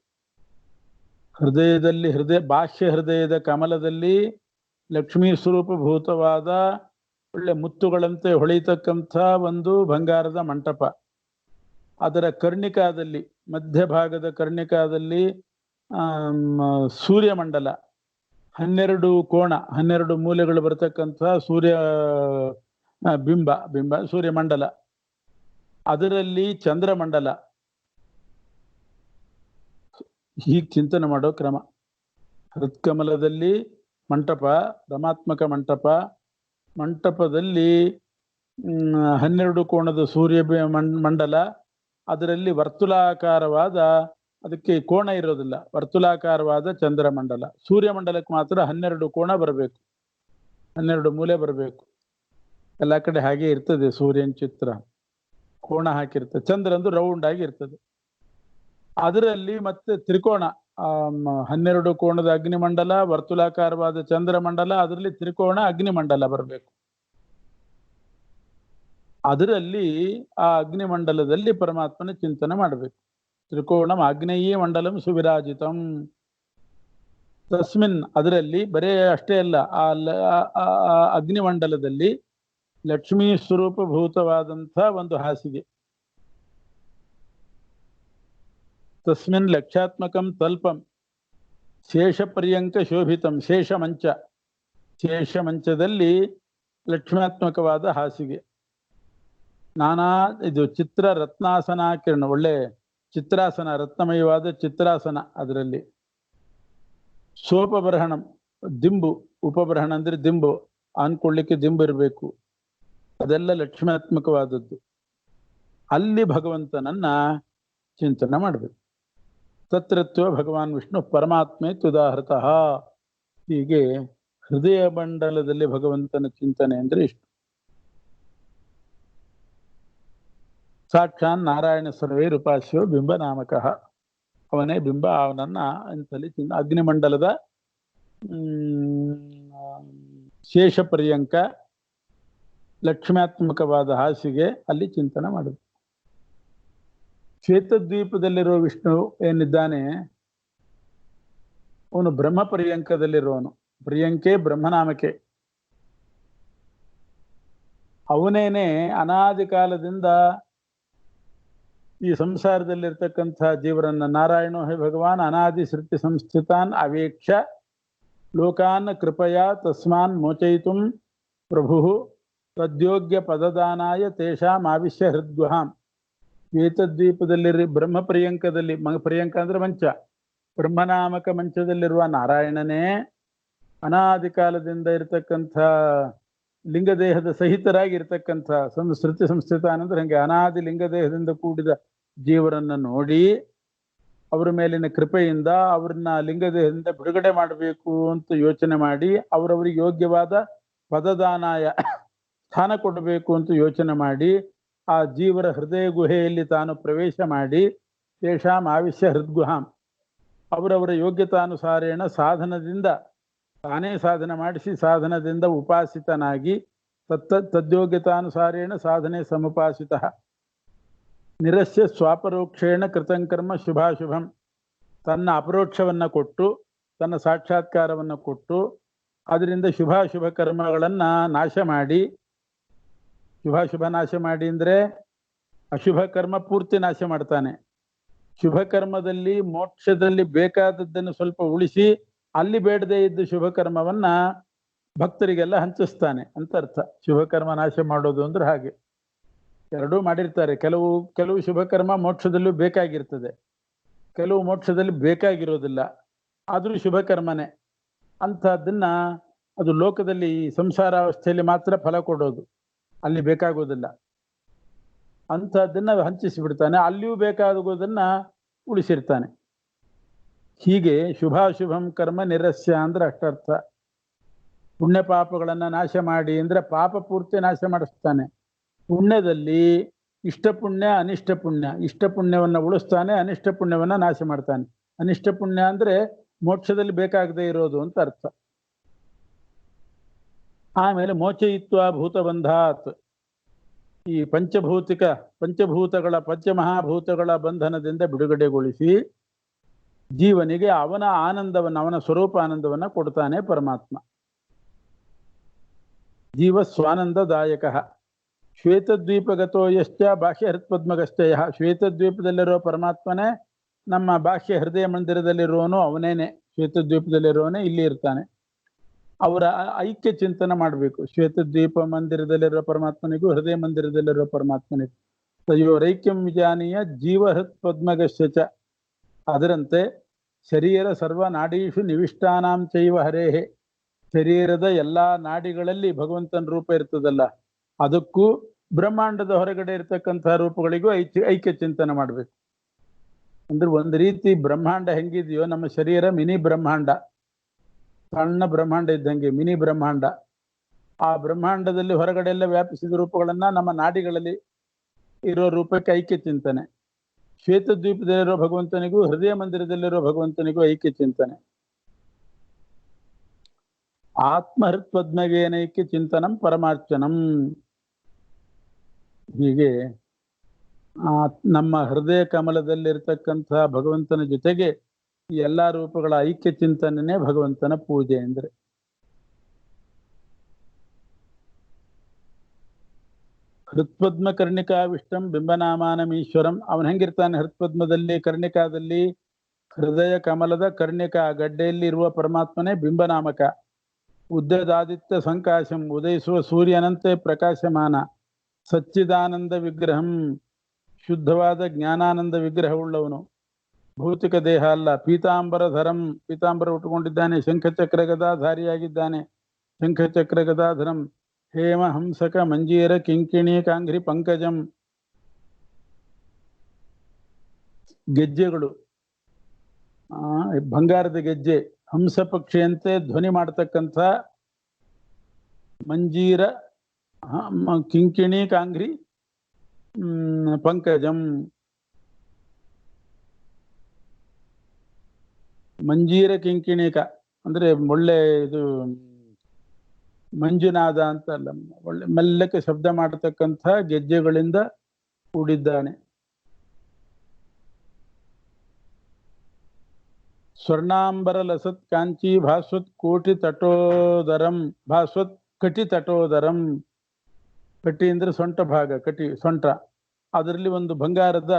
ಹೃದಯದಲ್ಲಿ, ಬಾಹ್ಯ ಹೃದಯದ ಕಮಲದಲ್ಲಿ ಲಕ್ಷ್ಮೀ ಸ್ವರೂಪಭೂತವಾದ ಒಳ್ಳೆ ಮುತ್ತುಗಳಂತೆ ಹೊಳೆಯತಕ್ಕಂಥ ಒಂದು ಬಂಗಾರದ ಮಂಟಪ. ಅದರ ಕರ್ಣಿಕಾದಲ್ಲಿ, ಮಧ್ಯಭಾಗದ ಕರ್ಣಿಕಾದಲ್ಲಿ ಸೂರ್ಯಮಂಡಲ, 12 ಕೋಣ, 12 ಮೂಲೆಗಳು ಬರತಕ್ಕಂಥ ಸೂರ್ಯ ಬಿಂಬ ಸೂರ್ಯಮಂಡಲ. ಅದರಲ್ಲಿ ಚಂದ್ರಮಂಡಲ. ಹೀಗೆ ಚಿಂತನೆ ಮಾಡೋ ಕ್ರಮ. ಹೃತ್ಕಮಲದಲ್ಲಿ ಮಂಟಪ, ರಮಾತ್ಮಕ ಮಂಟಪ, ಮಂಟಪದಲ್ಲಿ 12 ಕೋಣದ ಸೂರ್ಯ ಮಂಡಲ, ಅದರಲ್ಲಿ ವರ್ತುಲಾಕಾರವಾದ, ಅದಕ್ಕೆ ಕೋಣ ಇರೋದಿಲ್ಲ, ವರ್ತುಲಾಕಾರವಾದ ಚಂದ್ರಮಂಡಲ. ಸೂರ್ಯಮಂಡಲಕ್ಕೆ ಮಾತ್ರ 12 ಕೋಣ ಬರಬೇಕು, 12 ಮೂಲೆ ಬರಬೇಕು. ಎಲ್ಲ ಕಡೆ ಹಾಗೆ ಇರ್ತದೆ ಸೂರ್ಯನ ಚಿತ್ರ, ಕೋಣ ಹಾಕಿರ್ತದೆ. ಚಂದ್ರಂದು ರೌಂಡ್ ಆಗಿ ಇರ್ತದೆ. ಅದರಲ್ಲಿ ಮತ್ತೆ ತ್ರಿಕೋಣ, 12 ಕೋಣದ ಅಗ್ನಿಮಂಡಲ, ವರ್ತುಲಾಕಾರವಾದ ಚಂದ್ರಮಂಡಲ, ಅದರಲ್ಲಿ ತ್ರಿಕೋಣ ಅಗ್ನಿಮಂಡಲ ಬರಬೇಕು. ಅದರಲ್ಲಿ ಆ ಅಗ್ನಿಮಂಡಲದಲ್ಲಿ ಪರಮಾತ್ಮನ ಚಿಂತನೆ ಮಾಡಬೇಕು. ತ್ರಿಕೋಣಂ ಆಗ್ನೇಯೀ ಮಂಡಲಂ ಸುವಿರಾಜಿತಂ. ತಸ್ಮಿನ್, ಅದರಲ್ಲಿ ಬರೇ ಅಷ್ಟೇ ಅಲ್ಲ, ಆ ಅಗ್ನಿಮಂಡಲದಲ್ಲಿ ಲಕ್ಷ್ಮೀ ಸ್ವರೂಪಭೂತವಾದಂಥ ಒಂದು ಹಾಸಿಗೆ. ತಸ್ಮಿನ್ ಲಕ್ಷಾತ್ಮಕಂ ತಲ್ಪಂ ಶೇಷ ಪರ್ಯಂಕ ಶೋಭಿತಂ. ಶೇಷ ಮಂಚದಲ್ಲಿ ಲಕ್ಷ್ಮ್ಯಾತ್ಮಕವಾದ ಹಾಸಿಗೆ. ನಾನಾ ಇದು ಚಿತ್ರ ರತ್ನಾಸನ ಕಿರಣ, ಒಳ್ಳೆ ಚಿತ್ರಾಸನ, ರತ್ನಮಯವಾದ ಚಿತ್ರಾಸನ. ಅದರಲ್ಲಿ ಸೋಪಬರಹಣಂ, ದಿಂಬು. ಉಪಬರಹಣ ಅಂದ್ರೆ ದಿಂಬು, ಅನ್ಕೊಳ್ಳಿಕ್ಕೆ ದಿಂಬು ಇರಬೇಕು. ಅದೆಲ್ಲ ಲಕ್ಷ್ಮ್ಯಾತ್ಮಕವಾದದ್ದು. ಅಲ್ಲಿ ಭಗವಂತನನ್ನ ಚಿಂತನೆ ಮಾಡಬೇಕು. ತತ್ರತ್ವ ಭಗವಾನ್ ವಿಷ್ಣು ಪರಮಾತ್ಮೆ ತುದಾಹೃತಃ. ಹೀಗೆ ಹೃದಯ ಮಂಡಲದಲ್ಲಿ ಭಗವಂತನ ಚಿಂತನೆ ಅಂದ್ರೆ ಇಷ್ಟು. ಸಾಕ್ಷಾನ್ ನಾರಾಯಣ ಸರ್ವೈರುಪಾಸ್ಯೋ ಬಿಂಬ ನಾಮಕಃ. ಅವನೇ ಬಿಂಬ. ಅವನನ್ನ ಅಂತಲ್ಲಿ ಅಗ್ನಿಮಂಡಲದ ಶೇಷ ಪರ್ಯಂಕ ಲಕ್ಷ್ಮ್ಯಾತ್ಮಕವಾದ ಹಾಸಿಗೆ ಅಲ್ಲಿ ಚಿಂತನೆ ಮಾಡುದು. ಶ್ವೇತದ್ವೀಪದಲ್ಲಿರೋ ವಿಷ್ಣು ಏನಿದ್ದಾನೆ ಅವನು ಬ್ರಹ್ಮ ಪರ್ಯಂಕದಲ್ಲಿರುವವನು. ಪ್ರಿಯಂಕೆ ಬ್ರಹ್ಮನಾಮಕೆ. ಅವನೇನೆ ಅನಾದಿ ಕಾಲದಿಂದ ಈ ಸಂಸಾರದಲ್ಲಿರ್ತಕ್ಕಂಥ ಜೀವರನ್ನ, ನಾರಾಯಣೋ ಹೇ ಭಗವಾನ್ ಅನಾದಿ ಸೃಷ್ಟಿ ಸಂಸ್ಥಿತಾನ್ ಅವೇಕ್ಷ ಲೋಕಾನ್ ಕೃಪಯಾ ತಸ್ಮಾನ್ ಮೋಚಯಿತುಂ ಪ್ರಭು ತದ್ಯೋಗ್ಯ ಪದದಾನಾಯ ತೇಷಾಂ ಆವಿಶ್ಯ ಹೃದ್ಗುಹಾಂ. ಶ್ವೇತದ್ವೀಪದಲ್ಲಿ ಬ್ರಹ್ಮ ಪರ್ಯಂಕದಲ್ಲಿ, ಪರ್ಯಂಕ ಅಂದ್ರೆ ಮಂಚ, ಬ್ರಹ್ಮನಾಮಕ ಮಂಚದಲ್ಲಿರುವ ನಾರಾಯಣನೇ ಅನಾದಿ ಕಾಲದಿಂದ ಇರತಕ್ಕಂಥ ಲಿಂಗದೇಹದ ಸಹಿತರಾಗಿರ್ತಕ್ಕಂಥ ಶ್ರುತಿ ಸಂಸ್ಥಿತ ಅಂದ್ರೆ ಹಂಗೆ ಅನಾದಿ ಲಿಂಗದೇಹದಿಂದ ಕೂಡಿದ ಜೀವರನ್ನ ನೋಡಿ ಅವರ ಮೇಲಿನ ಕೃಪೆಯಿಂದ ಅವ್ರನ್ನ ಲಿಂಗದೇಹದಿಂದ ಬಿಡುಗಡೆ ಮಾಡಬೇಕು ಅಂತ ಯೋಚನೆ ಮಾಡಿ ಅವರವರಿಗೆ ಯೋಗ್ಯವಾದ ಪದದಾನಾಯ ಸ್ಥಾನ ಕೊಡಬೇಕು ಅಂತ ಯೋಚನೆ ಮಾಡಿ ಆ ಜೀವರ ಹೃದಯ ಗುಹೆಯಲ್ಲಿ ತಾನು ಪ್ರವೇಶ ಮಾಡಿ ತೇಷಾಂ ಆವಿಶ್ಯ ಹೃದ್ಗುಹಾಂ, ಅವರವರ ಯೋಗ್ಯತಾನುಸಾರೇಣ ಸಾಧನದಿಂದ ತಾನೇ ಸಾಧನ ಮಾಡಿಸಿ ಸಾಧನದಿಂದ ಉಪಾಸಿತನಾಗಿ ತದ್ಯೋಗ್ಯತಾನುಸಾರೇಣ ಸಾಧನೆ ಸಮುಪಾಸಿತ ನಿರಸ್ಯ ಸ್ವಾಪರೋಕ್ಷೇಣ ಕೃತಂಕರ್ಮ ಶುಭಾಶುಭಂ. ತನ್ನ ಅಪರೋಕ್ಷವನ್ನ ಕೊಟ್ಟು ತನ್ನ ಸಾಕ್ಷಾತ್ಕಾರವನ್ನ ಕೊಟ್ಟು ಅದರಿಂದ ಶುಭಾಶುಭ ಕರ್ಮಗಳನ್ನ ನಾಶ ಮಾಡಿ, ಶುಭಾಶುಭ ನಾಶ ಮಾಡಿ ಅಂದ್ರೆ ಅಶುಭ ಕರ್ಮ ಪೂರ್ತಿ ನಾಶ ಮಾಡ್ತಾನೆ. ಶುಭ ಕರ್ಮದಲ್ಲಿ ಮೋಕ್ಷದಲ್ಲಿ ಬೇಕಾದದ್ದನ್ನು ಸ್ವಲ್ಪ ಉಳಿಸಿ ಅಲ್ಲಿ ಬೇಡದೇ ಇದ್ದ ಶುಭ ಕರ್ಮವನ್ನ ಭಕ್ತರಿಗೆಲ್ಲ ಹಂಚಿಸ್ತಾನೆ ಅಂತ ಅರ್ಥ. ಶುಭ ಕರ್ಮ ನಾಶ ಮಾಡೋದು ಅಂದ್ರೆ ಹಾಗೆ. ಎರಡೂ ಮಾಡಿರ್ತಾರೆ. ಕೆಲವು ಶುಭ ಕರ್ಮ ಮೋಕ್ಷದಲ್ಲೂ ಬೇಕಾಗಿರ್ತದೆ, ಕೆಲವು ಮೋಕ್ಷದಲ್ಲಿ ಬೇಕಾಗಿರೋದಿಲ್ಲ, ಆದ್ರೂ ಶುಭ ಕರ್ಮನೇ. ಅಂಥದ್ದನ್ನ ಅದು ಲೋಕದಲ್ಲಿ ಸಂಸಾರಾವಸ್ಥೆಯಲ್ಲಿ ಮಾತ್ರ ಫಲ ಕೊಡೋದು, ಅಲ್ಲಿ ಬೇಕಾಗೋದಿಲ್ಲ. ಅಂಥದ್ದನ್ನ ಹಂಚಿಸಿ ಬಿಡ್ತಾನೆ, ಅಲ್ಲಿಯೂ ಬೇಕಾಗೋದನ್ನ ಉಳಿಸಿರ್ತಾನೆ. ಹೀಗೆ ಶುಭಾಶುಭಂ ಕರ್ಮ ನಿರಸ್ಯ ಅಂದ್ರೆ ಅಷ್ಟರ್ಥ. ಪುಣ್ಯ ಪಾಪಗಳನ್ನ ನಾಶ ಮಾಡಿ ಅಂದ್ರೆ ಪಾಪ ಪೂರ್ತಿ ನಾಶ ಮಾಡಿಸ್ತಾನೆ. ಪುಣ್ಯದಲ್ಲಿ ಇಷ್ಟ ಪುಣ್ಯ ಅನಿಷ್ಟ ಪುಣ್ಯ, ಇಷ್ಟ ಪುಣ್ಯವನ್ನ ಉಳಿಸ್ತಾನೆ, ಅನಿಷ್ಟ ಪುಣ್ಯವನ್ನ ನಾಶ ಮಾಡ್ತಾನೆ. ಅನಿಷ್ಟ ಪುಣ್ಯ ಅಂದ್ರೆ ಮೋಕ್ಷದಲ್ಲಿ ಬೇಕಾಗದೇ ಇರೋದು ಅಂತ ಅರ್ಥ. ಆಮೇಲೆ ಮೋಚಯಿತ್ವ ಭೂತಬಂಧಾತ್, ಈ ಪಂಚಭೂತಗಳ ಪಂಚಮಹಾಭೂತಗಳ ಬಂಧನದಿಂದ ಬಿಡುಗಡೆಗೊಳಿಸಿ ಜೀವನಿಗೆ ಅವನ ಆನಂದವನ್ನು, ಅವನ ಸ್ವರೂಪ ಆನಂದವನ್ನ ಕೊಡ್ತಾನೆ ಪರಮಾತ್ಮ. ಜೀವ ಸ್ವಾನಂದದಾಯಕ. ಶ್ವೇತದ್ವೀಪಗತೋ ಯಶ್ಚ ಬಾಹ್ಯ ಹೃತ್ಪದ್ಮಗಶ್ಚಯ. ಶ್ವೇತದ್ವೀಪದಲ್ಲಿರೋ ಪರಮಾತ್ಮನೇ ನಮ್ಮ ಬಾಹ್ಯ ಹೃದಯ ಮಂದಿರದಲ್ಲಿರುವವನು ಅವನೇನೆ. ಶ್ವೇತದ್ವೀಪದಲ್ಲಿರುವವನೇ ಇಲ್ಲಿ ಇರ್ತಾನೆ. ಅವರ ಐಕ್ಯ ಚಿಂತನೆ ಮಾಡಬೇಕು. ಶ್ವೇತದ್ವೀಪ ಮಂದಿರದಲ್ಲಿರೋ ಪರಮಾತ್ಮನಿಗೂ ಹೃದಯ ಮಂದಿರದಲ್ಲಿರೋ ಪರಮಾತ್ಮನಿಗೂ ತಯೋರೈಕ್ಯಂ ವಿಜಾನೀಯ ಜೀವ ಹೃತ್ಪದ್ಮಗಶ್ಚ. ಅದರಂತೆ ಶರೀರ ಸರ್ವ ನಾಡೀಷು ನಿವಿಷ್ಟಾನಾಂ ಚೈವ ಹರೇಹೆ. ಶರೀರದ ಎಲ್ಲಾ ನಾಡಿಗಳಲ್ಲಿ ಭಗವಂತನ ರೂಪ ಇರ್ತದಲ್ಲ, ಅದಕ್ಕೂ ಬ್ರಹ್ಮಾಂಡದ ಹೊರಗಡೆ ಇರ್ತಕ್ಕಂತಹ ರೂಪಗಳಿಗೂ ಐಕ್ಯ ಚಿಂತನೆ ಮಾಡಬೇಕು. ಅಂದ್ರೆ ಒಂದು ರೀತಿ ಬ್ರಹ್ಮಾಂಡ ಹೆಂಗಿದೆಯೋ ನಮ್ಮ ಶರೀರ ಮಿನಿ ಬ್ರಹ್ಮಾಂಡ, ಸಣ್ಣ ಬ್ರಹ್ಮಾಂಡ ಇದ್ದಂಗೆ ಮಿನಿ ಬ್ರಹ್ಮಾಂಡ. ಆ ಬ್ರಹ್ಮಾಂಡದಲ್ಲಿ ಹೊರಗಡೆ ಎಲ್ಲ ವ್ಯಾಪಿಸಿದ ರೂಪಗಳನ್ನ ನಮ್ಮ ನಾಡಿಗಳಲ್ಲಿ ಇರೋ ರೂಪಕ್ಕೆ ಐಕ್ಯ ಚಿಂತನೆ. ಶ್ವೇತದ್ವೀಪದಲ್ಲಿರೋ ಭಗವಂತನಿಗೂ ಹೃದಯ ಮಂದಿರದಲ್ಲಿರೋ ಭಗವಂತನಿಗೂ ಐಕ್ಯ ಚಿಂತನೆ. ಆತ್ಮಹೃತ್ಪದ್ಮಗೇನೈಕ್ಯ ಚಿಂತನಂ ಪರಮಾರ್ಚನಂ. ಹೀಗೆ ನಮ್ಮ ಹೃದಯ ಕಮಲದಲ್ಲಿರ್ತಕ್ಕಂಥ ಭಗವಂತನ ಜೊತೆಗೆ ಈ ಎಲ್ಲಾ ರೂಪಗಳ ಐಕ್ಯ ಚಿಂತನೆನೇ ಭಗವಂತನ ಪೂಜೆ ಅಂದ್ರೆ. ಹೃತ್ಪದ್ಮ ಕರ್ಣಿಕಾವಿಷ್ಟಂ ಬಿಂಬನಾಮಾನಮೀಶ್ವರಂ. ಅವನು ಹೆಂಗಿರ್ತಾನೆ ಹೃತ್ಪದ್ಮದಲ್ಲಿ, ಕರ್ಣಿಕಾದಲ್ಲಿ? ಹೃದಯ ಕಮಲದ ಕರ್ಣಿಕ ಗಡ್ಡೆಯಲ್ಲಿ ಇರುವ ಪರಮಾತ್ಮನೇ ಬಿಂಬನಾಮಕ. ಉದ್ಯದಾದಿತ್ಯ ಸಂಕಾಶಂ, ಉದಯಿಸುವ ಸೂರ್ಯನಂತೆ ಪ್ರಕಾಶಮಾನ. ಸಚ್ಚಿದಾನಂದ ವಿಗ್ರಹಂ, ಶುದ್ಧವಾದ ಜ್ಞಾನಾನಂದ ವಿಗ್ರಹವುಳ್ಳವನು. ಭೌತಿಕ ದೇಹ ಅಲ್ಲ. ಪೀತಾಂಬರಧರಂ, ಪೀತಾಂಬರ ಉಟ್ಟುಕೊಂಡಿದ್ದಾನೆ. ಶಂಖಚಕ್ರ ಗದಾಧಾರಿಯಾಗಿದ್ದಾನೆ. ಶಂಖಚಕ್ರ ಗದಾಧರಂ. ಹೇಮ ಹಂಸಕ ಮಂಜೀರ ಕಿಂಕಿಣಿ ಕಾಂಘ್ರಿ ಪಂಕಜಂ. ಗೆಜ್ಜೆಗಳು, ಬಂಗಾರದ ಗೆಜ್ಜೆ, ಹಂಸ ಪಕ್ಷಿಯಂತೆ ಧ್ವನಿ ಮಾಡತಕ್ಕಂಥ ಮಂಜೀರ, ಕಿಂಕಿಣಿ ಕಾಂಘ್ರಿ ಪಂಕಜಂ. ಮಂಜೀರ ಕಿಂಕಿಣಿಕ ಅಂದ್ರೆ ಒಳ್ಳೆ ಇದು ಮಂಜುನಾದ ಅಂತ ಅಲ್ಲ, ಒಳ್ಳೆ ಮೆಲ್ಲಕ್ಕೆ ಶಬ್ದ ಮಾಡತಕ್ಕಂಥ ಗೆಜ್ಜೆಗಳಿಂದ ಕೂಡಿದ್ದಾನೆ. ಸ್ವರ್ಣಾಂಬರ ಲಸತ್ ಕಾಂಚಿ ಭಾಸ್ವತ್ ಕೋಟಿ ತಟೋದರಂ, ಭಾಸ್ವತ್ ಕಟಿ ತಟೋದರಂ. ಕಟಿ ಅಂದ್ರೆ ಸೊಂಟ ಭಾಗ, ಕಟಿ ಸೊಂಟ. ಅದರಲ್ಲಿ ಒಂದು ಬಂಗಾರದ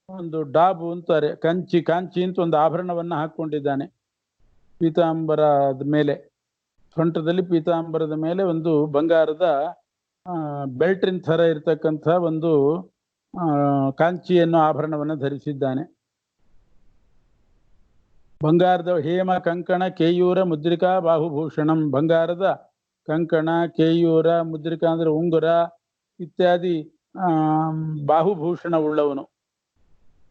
ಒಂದು ಡಾಬು ಅಂತಾರೆ, ಕಂಚಿ, ಕಾಂಚಿ ಅಂತ ಒಂದು ಆಭರಣವನ್ನ ಹಾಕೊಂಡಿದ್ದಾನೆ ಪೀತಾಂಬರದ ಮೇಲೆ. ಸೊಂಟದಲ್ಲಿ ಪೀತಾಂಬರದ ಮೇಲೆ ಒಂದು ಬಂಗಾರದ ಬೆಲ್ಟಿನ ಥರ ಇರತಕ್ಕಂಥ ಒಂದು ಕಾಂಚಿಯನ್ನು ಆಭರಣವನ್ನು ಧರಿಸಿದ್ದಾನೆ. ಬಂಗಾರದ ಹೇಮ ಕಂಕಣ ಕೇಯೂರ ಮುದ್ರಿಕಾ ಬಾಹುಭೂಷಣಂ. ಬಂಗಾರದ ಕಂಕಣ, ಕೇಯೂರ, ಮುದ್ರಿಕಾ ಅಂದ್ರೆ ಉಂಗುರ ಇತ್ಯಾದಿ ಬಾಹುಭೂಷಣ ಉಳ್ಳವನು.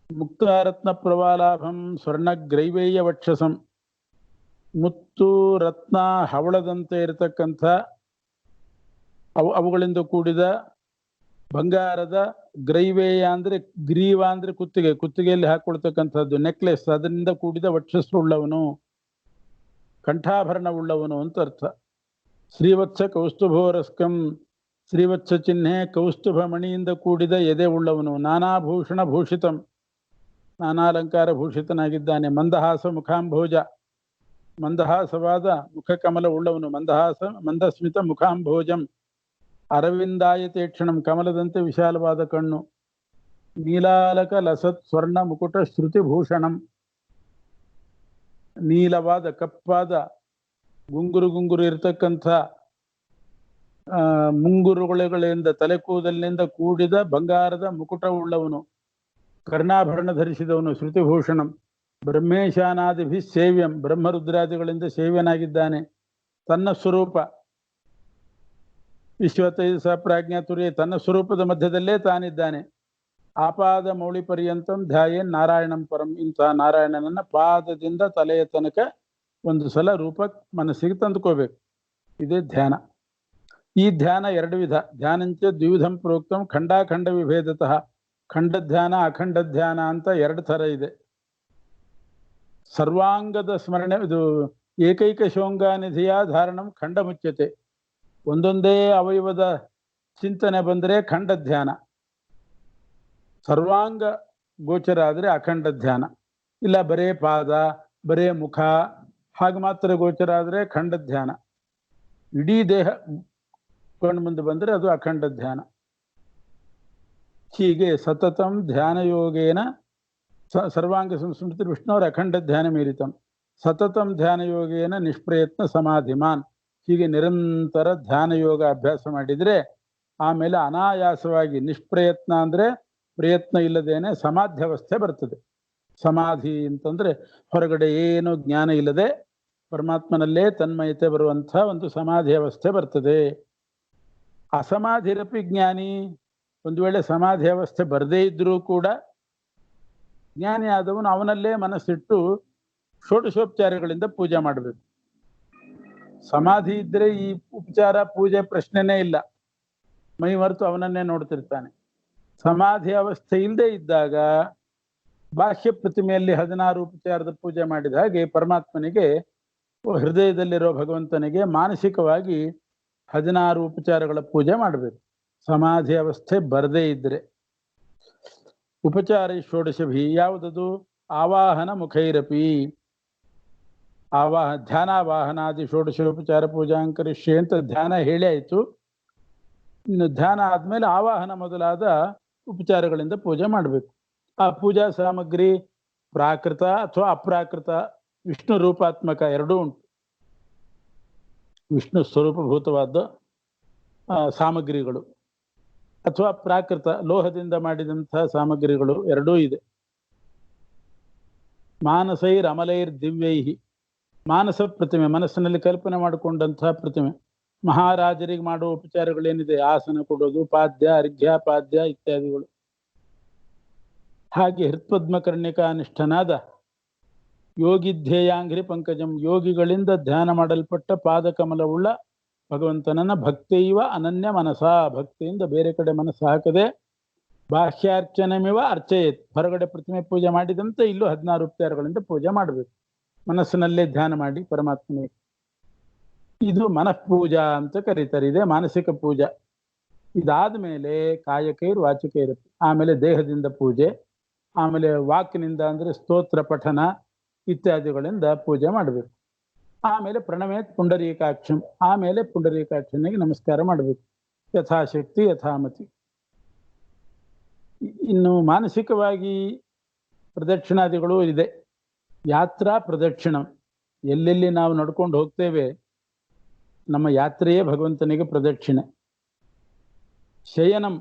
ಮುಕ್ತಾರತ್ನ ಪ್ರವಾಲಾಭಂ ಸ್ವರ್ಣ ಗ್ರೈವೇಯ ವಕ್ಷಸಂ. ಮುತ್ತು ರತ್ನ ಹವಳದಂತೆ ಇರತಕ್ಕಂಥ ಅವುಗಳಿಂದ ಕೂಡಿದ ಬಂಗಾರದ ಗ್ರೈವೇಯ ಅಂದ್ರೆ ಗ್ರೀವ ಅಂದ್ರೆ ಕುತ್ತಿಗೆ, ಕುತ್ತಿಗೆಯಲ್ಲಿ ಹಾಕೊಳ್ತಕ್ಕಂಥದ್ದು ನೆಕ್ಲೆಸ್, ಅದರಿಂದ ಕೂಡಿದ ವಕ್ಷಸ್ಸು ಉಳ್ಳವನು, ಕಂಠಾಭರಣವುಳ್ಳವನು ಅಂತ ಅರ್ಥ. ಶ್ರೀವತ್ಸ ಕೌಸ್ತುಭೋರಸ್ಕಂ, ಶ್ರೀವತ್ಸ ಚಿಹ್ನೆ ಕೌಸ್ತುಭ ಮಣಿಯಿಂದ ಕೂಡಿದ ಎದೆ ಉಳ್ಳವನು. ನಾನಾಭೂಷಣ ಭೂಷಿತಂ, ನಾನಾಲಂಕಾರ ಭೂಷಿತನಾಗಿದ್ದಾನೆ. ಮಂದಹಾಸ ಮುಖಾಂಭೋಜ, ಮಂದಹಾಸವಾದ ಮುಖಕಮಲ ಉಳ್ಳವನು. ಮಂದಸ್ಮಿತ ಮುಖಾಂಭೋಜಂ. ಅರವಿಂದಾಯತೆ ಕ್ಷಣಂ, ಕಮಲದಂತೆ ವಿಶಾಲವಾದ ಕಣ್ಣು. ನೀಲಾಲಕ ಲಸತ್ ಸ್ವರ್ಣ ಮುಕುಟ ಶ್ರುತಿಭೂಷಣಂ. ನೀಲವಾದ ಕಪ್ಪಾದ ಗುಂಗುರು ಇರತಕ್ಕಂಥ ಮುಂಗುರುಗಳಿಂದ ತಲೆ ಕೂದಲಿನಿಂದ ಕೂಡಿದ ಬಂಗಾರದ ಮುಕುಟ ಉಳ್ಳವನು. ಕರ್ಣಾಭರಣ ಧರಿಸಿದವನು. ಶ್ರುತಿಭೂಷಣಂ. ಬ್ರಹ್ಮೇಶಾನಾದಿಭಿ ಸೇವ್ಯಂ, ಬ್ರಹ್ಮರುದ್ರಾದಿಗಳಿಂದ ಸೇವ್ಯನಾಗಿದ್ದಾನೆ. ತನ್ನ ಸ್ವರೂಪ ವಿಶ್ವತೈಸ ಪ್ರಾಜ್ಞಾತುರ್ಯ, ತನ್ನ ಸ್ವರೂಪದ ಮಧ್ಯದಲ್ಲೇ ತಾನಿದ್ದಾನೆ. ಆಪಾದ ಮೌಳಿ ಪರ್ಯಂತಂ ಧ್ಯಾಯೇನ್ ನಾರಾಯಣಂ ಪರಂ. ಇಂಥ ನಾರಾಯಣನನ್ನ ಪಾದದಿಂದ ತಲೆಯ ತನಕ ಒಂದು ಸಲ ರೂಪ ಮನಸ್ಸಿಗೆ ತಂದುಕೋಬೇಕು. ಇದೇ ಧ್ಯಾನ. ಈ ಧ್ಯಾನ ಎರಡು ವಿಧ. ಧ್ಯಾನಂಚ ದ್ವಿವಿಧಂ ಪ್ರೋಕ್ತಂ ಖಂಡಾಖಂಡ ವಿಭೇದತಃ. ಖಂಡ ಧ್ಯಾನ, ಅಖಂಡ ಧ್ಯಾನ ಅಂತ ಎರಡು ಥರ ಇದೆ. ಸರ್ವಾಂಗದ ಸ್ಮರಣೆ, ಇದು ಏಕೈಕ ಶೋಂಗಾನಿಧಿಯ ಧಾರಣಂ ಖಂಡ ಮುಚ್ಯತೆ. ಒಂದೊಂದೇ ಅವಯವದ ಚಿಂತನೆ ಬಂದರೆ ಖಂಡ ಧ್ಯಾನ. ಸರ್ವಾಂಗ ಗೋಚರ ಆದರೆ ಅಖಂಡ ಧ್ಯಾನ. ಇಲ್ಲ ಬರೇ ಪಾದ, ಬರೇ ಮುಖ ಹಾಗೆ ಮಾತ್ರ ಗೋಚರ ಆದರೆ ಖಂಡ ಧ್ಯಾನ. ಇಡೀ ದೇಹ ಕೊಂಡು ಮುಂದೆ ಬಂದರೆ ಅದು ಅಖಂಡ ಧ್ಯಾನ. ಹೀಗೆ ಸತತಂ ಧ್ಯಾನ ಯೋಗೇನ ಸರ್ವಾಂಗ ಸಂಸ್ಮೃತಿ ವಿಷ್ಣುವರ ಅಖಂಡ ಧ್ಯಾನ ಮೀರಿತಂ. ಸತತಂ ಧ್ಯಾನ ಯೋಗೇನ ನಿಷ್ಪ್ರಯತ್ನ ಸಮಾಧಿಮಾನ್. ಹೀಗೆ ನಿರಂತರ ಧ್ಯಾನ ಯೋಗ ಅಭ್ಯಾಸ ಮಾಡಿದರೆ ಆಮೇಲೆ ಅನಾಯಾಸವಾಗಿ, ನಿಷ್ಪ್ರಯತ್ನ ಅಂದ್ರೆ ಪ್ರಯತ್ನ ಇಲ್ಲದೇನೆ ಸಮಾಧ್ಯವಸ್ಥೆ ಬರ್ತದೆ. ಸಮಾಧಿ ಅಂತಂದ್ರೆ ಹೊರಗಡೆ ಏನು ಜ್ಞಾನ ಇಲ್ಲದೆ ಪರಮಾತ್ಮನಲ್ಲೇ ತನ್ಮಯತೆ ಬರುವಂಥ ಒಂದು ಸಮಾಧಿ ಅವಸ್ಥೆ ಬರ್ತದೆ. ಅಸಮಾಧಿರಪಿ ಜ್ಞಾನಿ. ಒಂದು ವೇಳೆ ಸಮಾಧಿ ಅವಸ್ಥೆ ಬರದೇ ಇದ್ರೂ ಕೂಡ ಜ್ಞಾನಿ ಆದವನು ಅವನಲ್ಲೇ ಮನಸ್ಸಿಟ್ಟು ಷೋಡಶೋಪಚಾರಗಳಿಂದ ಪೂಜೆ ಮಾಡಬೇಕು. ಸಮಾಧಿ ಇದ್ರೆ ಈ ಉಪಚಾರ ಪೂಜೆ ಪ್ರಶ್ನೆನೇ ಇಲ್ಲ. ಮೈ ಮರೆತು ಅವನನ್ನೇ ನೋಡ್ತಿರ್ತಾನೆ. ಸಮಾಧಿ ಅವಸ್ಥೆ ಇಲ್ಲದೆ ಇದ್ದಾಗ ಬಾಹ್ಯ ಪ್ರತಿಮೆಯಲ್ಲಿ 16 ಉಪಚಾರದ ಪೂಜೆ ಮಾಡಿದ ಹಾಗೆ ಪರಮಾತ್ಮನಿಗೆ, ಹೃದಯದಲ್ಲಿರೋ ಭಗವಂತನಿಗೆ ಮಾನಸಿಕವಾಗಿ 16 ಉಪಚಾರಗಳ ಪೂಜೆ ಮಾಡಬೇಕು. ಸಮಾಧಿ ಅವಸ್ಥೆ ಬರದೇ ಇದ್ರೆ. ಉಪಚಾರ ಷೋಡಶಭಿ ಯಾವುದದು? ಆವಾಹನ ಮುಖೈರಪಿ. ಧ್ಯಾನಾವಾಹನಾದಿ ಷೋಡಶೋಪಚಾರ ಪೂಜಾಂಕರಿಷ್ಯೆ ಅಂತ ಧ್ಯಾನ ಹೇಳಿ ಆಯ್ತು. ಇನ್ನು ಧ್ಯಾನ ಆದ್ಮೇಲೆ ಆವಾಹನ ಮೊದಲಾದ ಉಪಚಾರಗಳಿಂದ ಪೂಜೆ ಮಾಡಬೇಕು. ಆ ಪೂಜಾ ಸಾಮಗ್ರಿ ಪ್ರಾಕೃತ ಅಥವಾ ಅಪ್ರಾಕೃತ, ವಿಷ್ಣು ರೂಪಾತ್ಮಕ ಎರಡೂ ಉಂಟು. ವಿಷ್ಣು ಸ್ವರೂಪಭೂತವಾದ ಸಾಮಗ್ರಿಗಳು ಅಥವಾ ಪ್ರಾಕೃತ ಲೋಹದಿಂದ ಮಾಡಿದಂತಹ ಸಾಮಗ್ರಿಗಳು ಎರಡೂ ಇದೆ. ಮಾನಸೈರ್ ಅಮಲೈರ್ ದಿವ್ಯೈಹಿ, ಮಾನಸ ಪ್ರತಿಮೆ, ಮನಸ್ಸಿನಲ್ಲಿ ಕಲ್ಪನೆ ಮಾಡಿಕೊಂಡಂತಹ ಪ್ರತಿಮೆ. ಮಹಾರಾಜರಿಗೆ ಮಾಡುವ ಉಪಚಾರಗಳೇನಿದೆ, ಆಸನ ಕೊಡೋದು, ಪಾದ್ಯ, ಅರ್ಘ್ಯ, ಪಾದ್ಯ ಇತ್ಯಾದಿಗಳು. ಹಾಗೆ ಹೃತ್ಪದ್ಮಕರ್ಣಿಕಾನಿಷ್ಠನಾದ ಯೋಗಿಧ್ಯೇಯಾಂಘ್ರಿ ಪಂಕಜಂ, ಯೋಗಿಗಳಿಂದ ಧ್ಯಾನ ಮಾಡಲ್ಪಟ್ಟ ಪಾದಕಮಲವುಳ್ಳ ಭಗವಂತನನ್ನ ಭಕ್ತಿಯವ ಅನನ್ಯ ಮನಸ, ಭಕ್ತಿಯಿಂದ ಬೇರೆ ಕಡೆ ಮನಸ್ಸು ಹಾಕದೆ ಬಾಹ್ಯಾರ್ಚನಮಿವ ಅರ್ಚಯೇತ್, ಹೊರಗಡೆ ಪ್ರತಿಮೆ ಪೂಜೆ ಮಾಡಿದಂತೆ ಇಲ್ಲೂ 16 ಉಪಚಾರಗಳಿಂದ ಪೂಜೆ ಮಾಡಬೇಕು. ಮನಸ್ಸಿನಲ್ಲೇ ಧ್ಯಾನ ಮಾಡಿ ಪರಮಾತ್ಮನಿಗೆ. ಇದು ಮನಃಪೂಜಾ ಅಂತ ಕರೀತಾರೆ. ಇದೇ ಮಾನಸಿಕ ಪೂಜಾ. ಇದಾದ ಮೇಲೆ ಕಾಯಕೈರ್ ವಾಚಿಕೈರ್, ಆಮೇಲೆ ದೇಹದಿಂದ ಪೂಜೆ, ಆಮೇಲೆ ವಾಕ್ನಿಂದ ಅಂದ್ರೆ ಸ್ತೋತ್ರ ಪಠನ ಇತ್ಯಾದಿಗಳಿಂದ ಪೂಜೆ ಮಾಡಬೇಕು. ಆಮೇಲೆ ಪ್ರಣಮೇತ್ ಪುಂಡರೀಕಾಕ್ಷಂ, ಆಮೇಲೆ ಪುಂಡರೀಕಾಕ್ಷನಿಗೆ ನಮಸ್ಕಾರ ಮಾಡಬೇಕು ಯಥಾಶಕ್ತಿ ಯಥಾಮತಿ. ಇನ್ನು ಮಾನಸಿಕವಾಗಿ ಪ್ರದಕ್ಷಿಣಾದಿಗಳು ಇದೆ. ಯಾತ್ರಾ ಪ್ರದಕ್ಷಿಣ, ಎಲ್ಲೆಲ್ಲಿ ನಾವು ನಡ್ಕೊಂಡು ಹೋಗ್ತೇವೆ ನಮ್ಮ ಯಾತ್ರೆಯೇ ಭಗವಂತನಿಗೆ ಪ್ರದಕ್ಷಿಣೆ. ಶಯನಂ,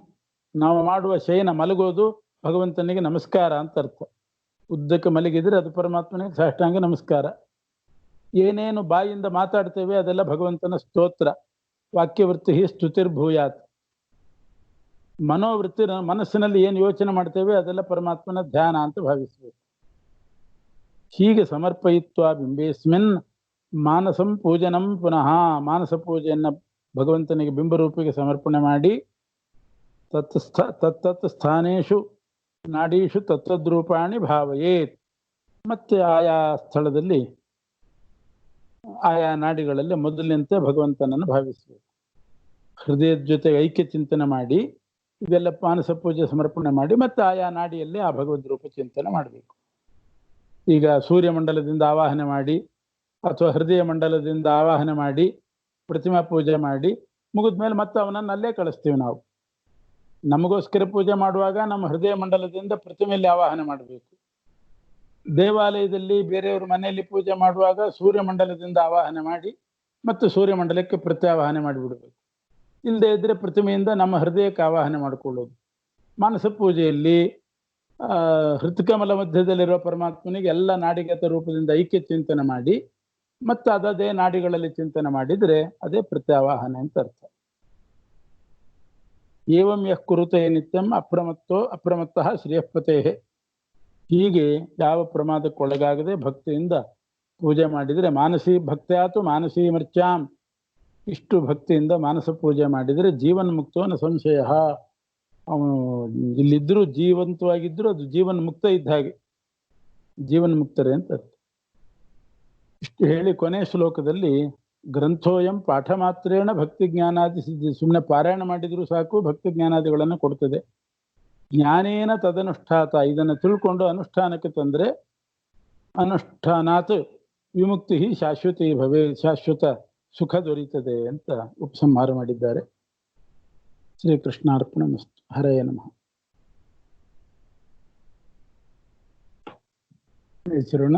ನಾವು ಮಾಡುವ ಶಯನ, ಮಲಗೋದು ಭಗವಂತನಿಗೆ ನಮಸ್ಕಾರ ಅಂತ ಅರ್ಥ. ಉದ್ದಕ್ಕೆ ಮಲಗಿದ್ರೆ ಅದು ಪರಮಾತ್ಮನಿಗೆ ಸಾಷ್ಟಾಂಗ ನಮಸ್ಕಾರ. ಏನೇನು ಬಾಯಿಂದ ಮಾತಾಡ್ತೇವೆ ಅದೆಲ್ಲ ಭಗವಂತನ ಸ್ತೋತ್ರ. ವಾಕ್ಯವೃತ್ತಿ ಸ್ತುತಿರ್ಭೂಯಾತ್. ಮನೋವೃತ್ತಿ, ಮನಸ್ಸಿನಲ್ಲಿ ಏನು ಯೋಚನೆ ಮಾಡ್ತೇವೆ ಅದೆಲ್ಲ ಪರಮಾತ್ಮನ ಧ್ಯಾನ ಅಂತ ಭಾವಿಸಬೇಕು. ಹೀಗೆ ಸಮರ್ಪಯಿತ್ವ ಬಿಂಬೇಸ್ಮಿನ್ ಮಾನಸಂ ಪೂಜನಂ ಪುನಃ, ಮಾನಸ ಪೂಜೆಯನ್ನ ಭಗವಂತನಿಗೆ ಬಿಂಬರೂಪಿಗೆ ಸಮರ್ಪಣೆ ಮಾಡಿ ತತ್ತತ್ ಸ್ಥಾನೇಶು ನಾಡೀಶು ತತ್ತದ್ರೂಪಾಣಿ ಭಾವಯೇತ್, ಮತ್ತೆ ಆಯಾ ಸ್ಥಳದಲ್ಲಿ ಆಯಾ ನಾಡಿಗಳಲ್ಲಿ ಮೊದಲಿನಂತೆ ಭಗವಂತನನ್ನು ಭಾವಿಸಬೇಕು. ಹೃದಯದ ಜೊತೆಗೆ ಐಕ್ಯ ಚಿಂತನೆ ಮಾಡಿ ಇದೆಲ್ಲ ಮಾನಸ ಪೂಜೆ ಸಮರ್ಪಣೆ ಮಾಡಿ ಮತ್ತೆ ಆಯಾ ನಾಡಿಯಲ್ಲಿ ಆ ಭಗವದ್ ರೂಪ ಚಿಂತನೆ ಮಾಡಬೇಕು. ಈಗ ಸೂರ್ಯಮಂಡಲದಿಂದ ಆವಾಹನೆ ಮಾಡಿ ಅಥವಾ ಹೃದಯ ಮಂಡಲದಿಂದ ಆವಾಹನೆ ಮಾಡಿ ಪ್ರತಿಮಾ ಪೂಜೆ ಮಾಡಿ ಮುಗಿದ್ಮೇಲೆ ಮತ್ತೆ ಅವನನ್ನು ಅಲ್ಲೇ ಕಳಿಸ್ತೀವಿ. ನಾವು ನಮಗೋಸ್ಕರ ಪೂಜೆ ಮಾಡುವಾಗ ನಮ್ಮ ಹೃದಯ ಮಂಡಲದಿಂದ ಪ್ರತಿಮೆಯಲ್ಲಿ ಆವಾಹನೆ ಮಾಡಬೇಕು. ದೇವಾಲಯದಲ್ಲಿ ಬೇರೆಯವ್ರ ಮನೆಯಲ್ಲಿ ಪೂಜೆ ಮಾಡುವಾಗ ಸೂರ್ಯಮಂಡಲದಿಂದ ಆವಾಹನೆ ಮಾಡಿ ಮತ್ತು ಸೂರ್ಯಮಂಡಲಕ್ಕೆ ಪ್ರತ್ಯಾವಾಹನೆ ಮಾಡಿಬಿಡ್ಬೇಕು. ಇಲ್ಲದೆ ಇದ್ರೆ ಪ್ರತಿಮೆಯಿಂದ ನಮ್ಮ ಹೃದಯಕ್ಕೆ ಆವಾಹನೆ ಮಾಡಿಕೊಳ್ಳೋದು. ಮಾನಸ ಪೂಜೆಯಲ್ಲಿ ಹೃತ್ಕಮಲ ಮಧ್ಯದಲ್ಲಿರುವ ಪರಮಾತ್ಮನಿಗೆ ಎಲ್ಲ ನಾಡಿಗತ ರೂಪದಿಂದ ಐಕ್ಯ ಚಿಂತನೆ ಮಾಡಿ ಮತ್ತು ಅದೇ ನಾಡಿಗಳಲ್ಲಿ ಚಿಂತನೆ ಮಾಡಿದ್ರೆ ಅದೇ ಪ್ರತ್ಯಾವಾಹನೆ ಅಂತ ಅರ್ಥ. ಏವಂ ಯಃ ಕುರುತೆ ನಿತ್ಯಂ ಅಪ್ರಮತ್ತಃ ಶ್ರೇಯಃಪತೇ, ಹೀಗೆ ಯಾವ ಪ್ರಮಾದಕ್ಕೊಳಗಾಗದೆ ಭಕ್ತಿಯಿಂದ ಪೂಜೆ ಮಾಡಿದರೆ ಮಾನಸಿ ಭಕ್ತ್ಯಾತು ಮಾನಸೀ ಮರ್ಚಾಂ, ಇಷ್ಟು ಭಕ್ತಿಯಿಂದ ಮಾನಸ ಪೂಜೆ ಮಾಡಿದರೆ ಜೀವನ್ ಮುಕ್ತೋನ ಸಂಶಯ. ಅವನು ಇಲ್ಲಿದ್ದರೂ ಜೀವಂತವಾಗಿದ್ದರೂ ಅದು ಜೀವನ್ ಮುಕ್ತ ಇದ್ದ ಹಾಗೆ, ಜೀವನ್ ಮುಕ್ತರೇ ಅಂತ ಅರ್ಥ. ಇಷ್ಟು ಹೇಳಿ ಕೊನೆ ಶ್ಲೋಕದಲ್ಲಿ ಗ್ರಂಥೋಯಂ ಪಾಠ ಮಾತ್ರೇಣ ಭಕ್ತಿ ಜ್ಞಾನಾದಿ ಸಿದ್ಧಿ, ಸುಮ್ಮನೆ ಪಾರಾಯಣ ಮಾಡಿದರೂ ಸಾಕು ಭಕ್ತಿ ಜ್ಞಾನಾದಿಗಳನ್ನು ಕೊಡ್ತದೆ. ಜ್ಞಾನೇನ ತದನುಷ್ಠಾತ, ಇದನ್ನು ತಿಳ್ಕೊಂಡು ಅನುಷ್ಠಾನಕ್ಕೆ ತಂದರೆ ಅನುಷ್ಠಾನಾತ್ ವಿಮುಕ್ತಿ ಶಾಶ್ವತಿ ಭವೇ, ಶಾಶ್ವತ ಸುಖ ದೊರೀತದೆ ಅಂತ ಉಪಸಂಹಾರ ಮಾಡಿದ್ದಾರೆ. ಶ್ರೀಕೃಷ್ಣಾರ್ಪಣಮಸ್ತು. ಹರೇ ನಮಃ. ಹೆಸರೋಣ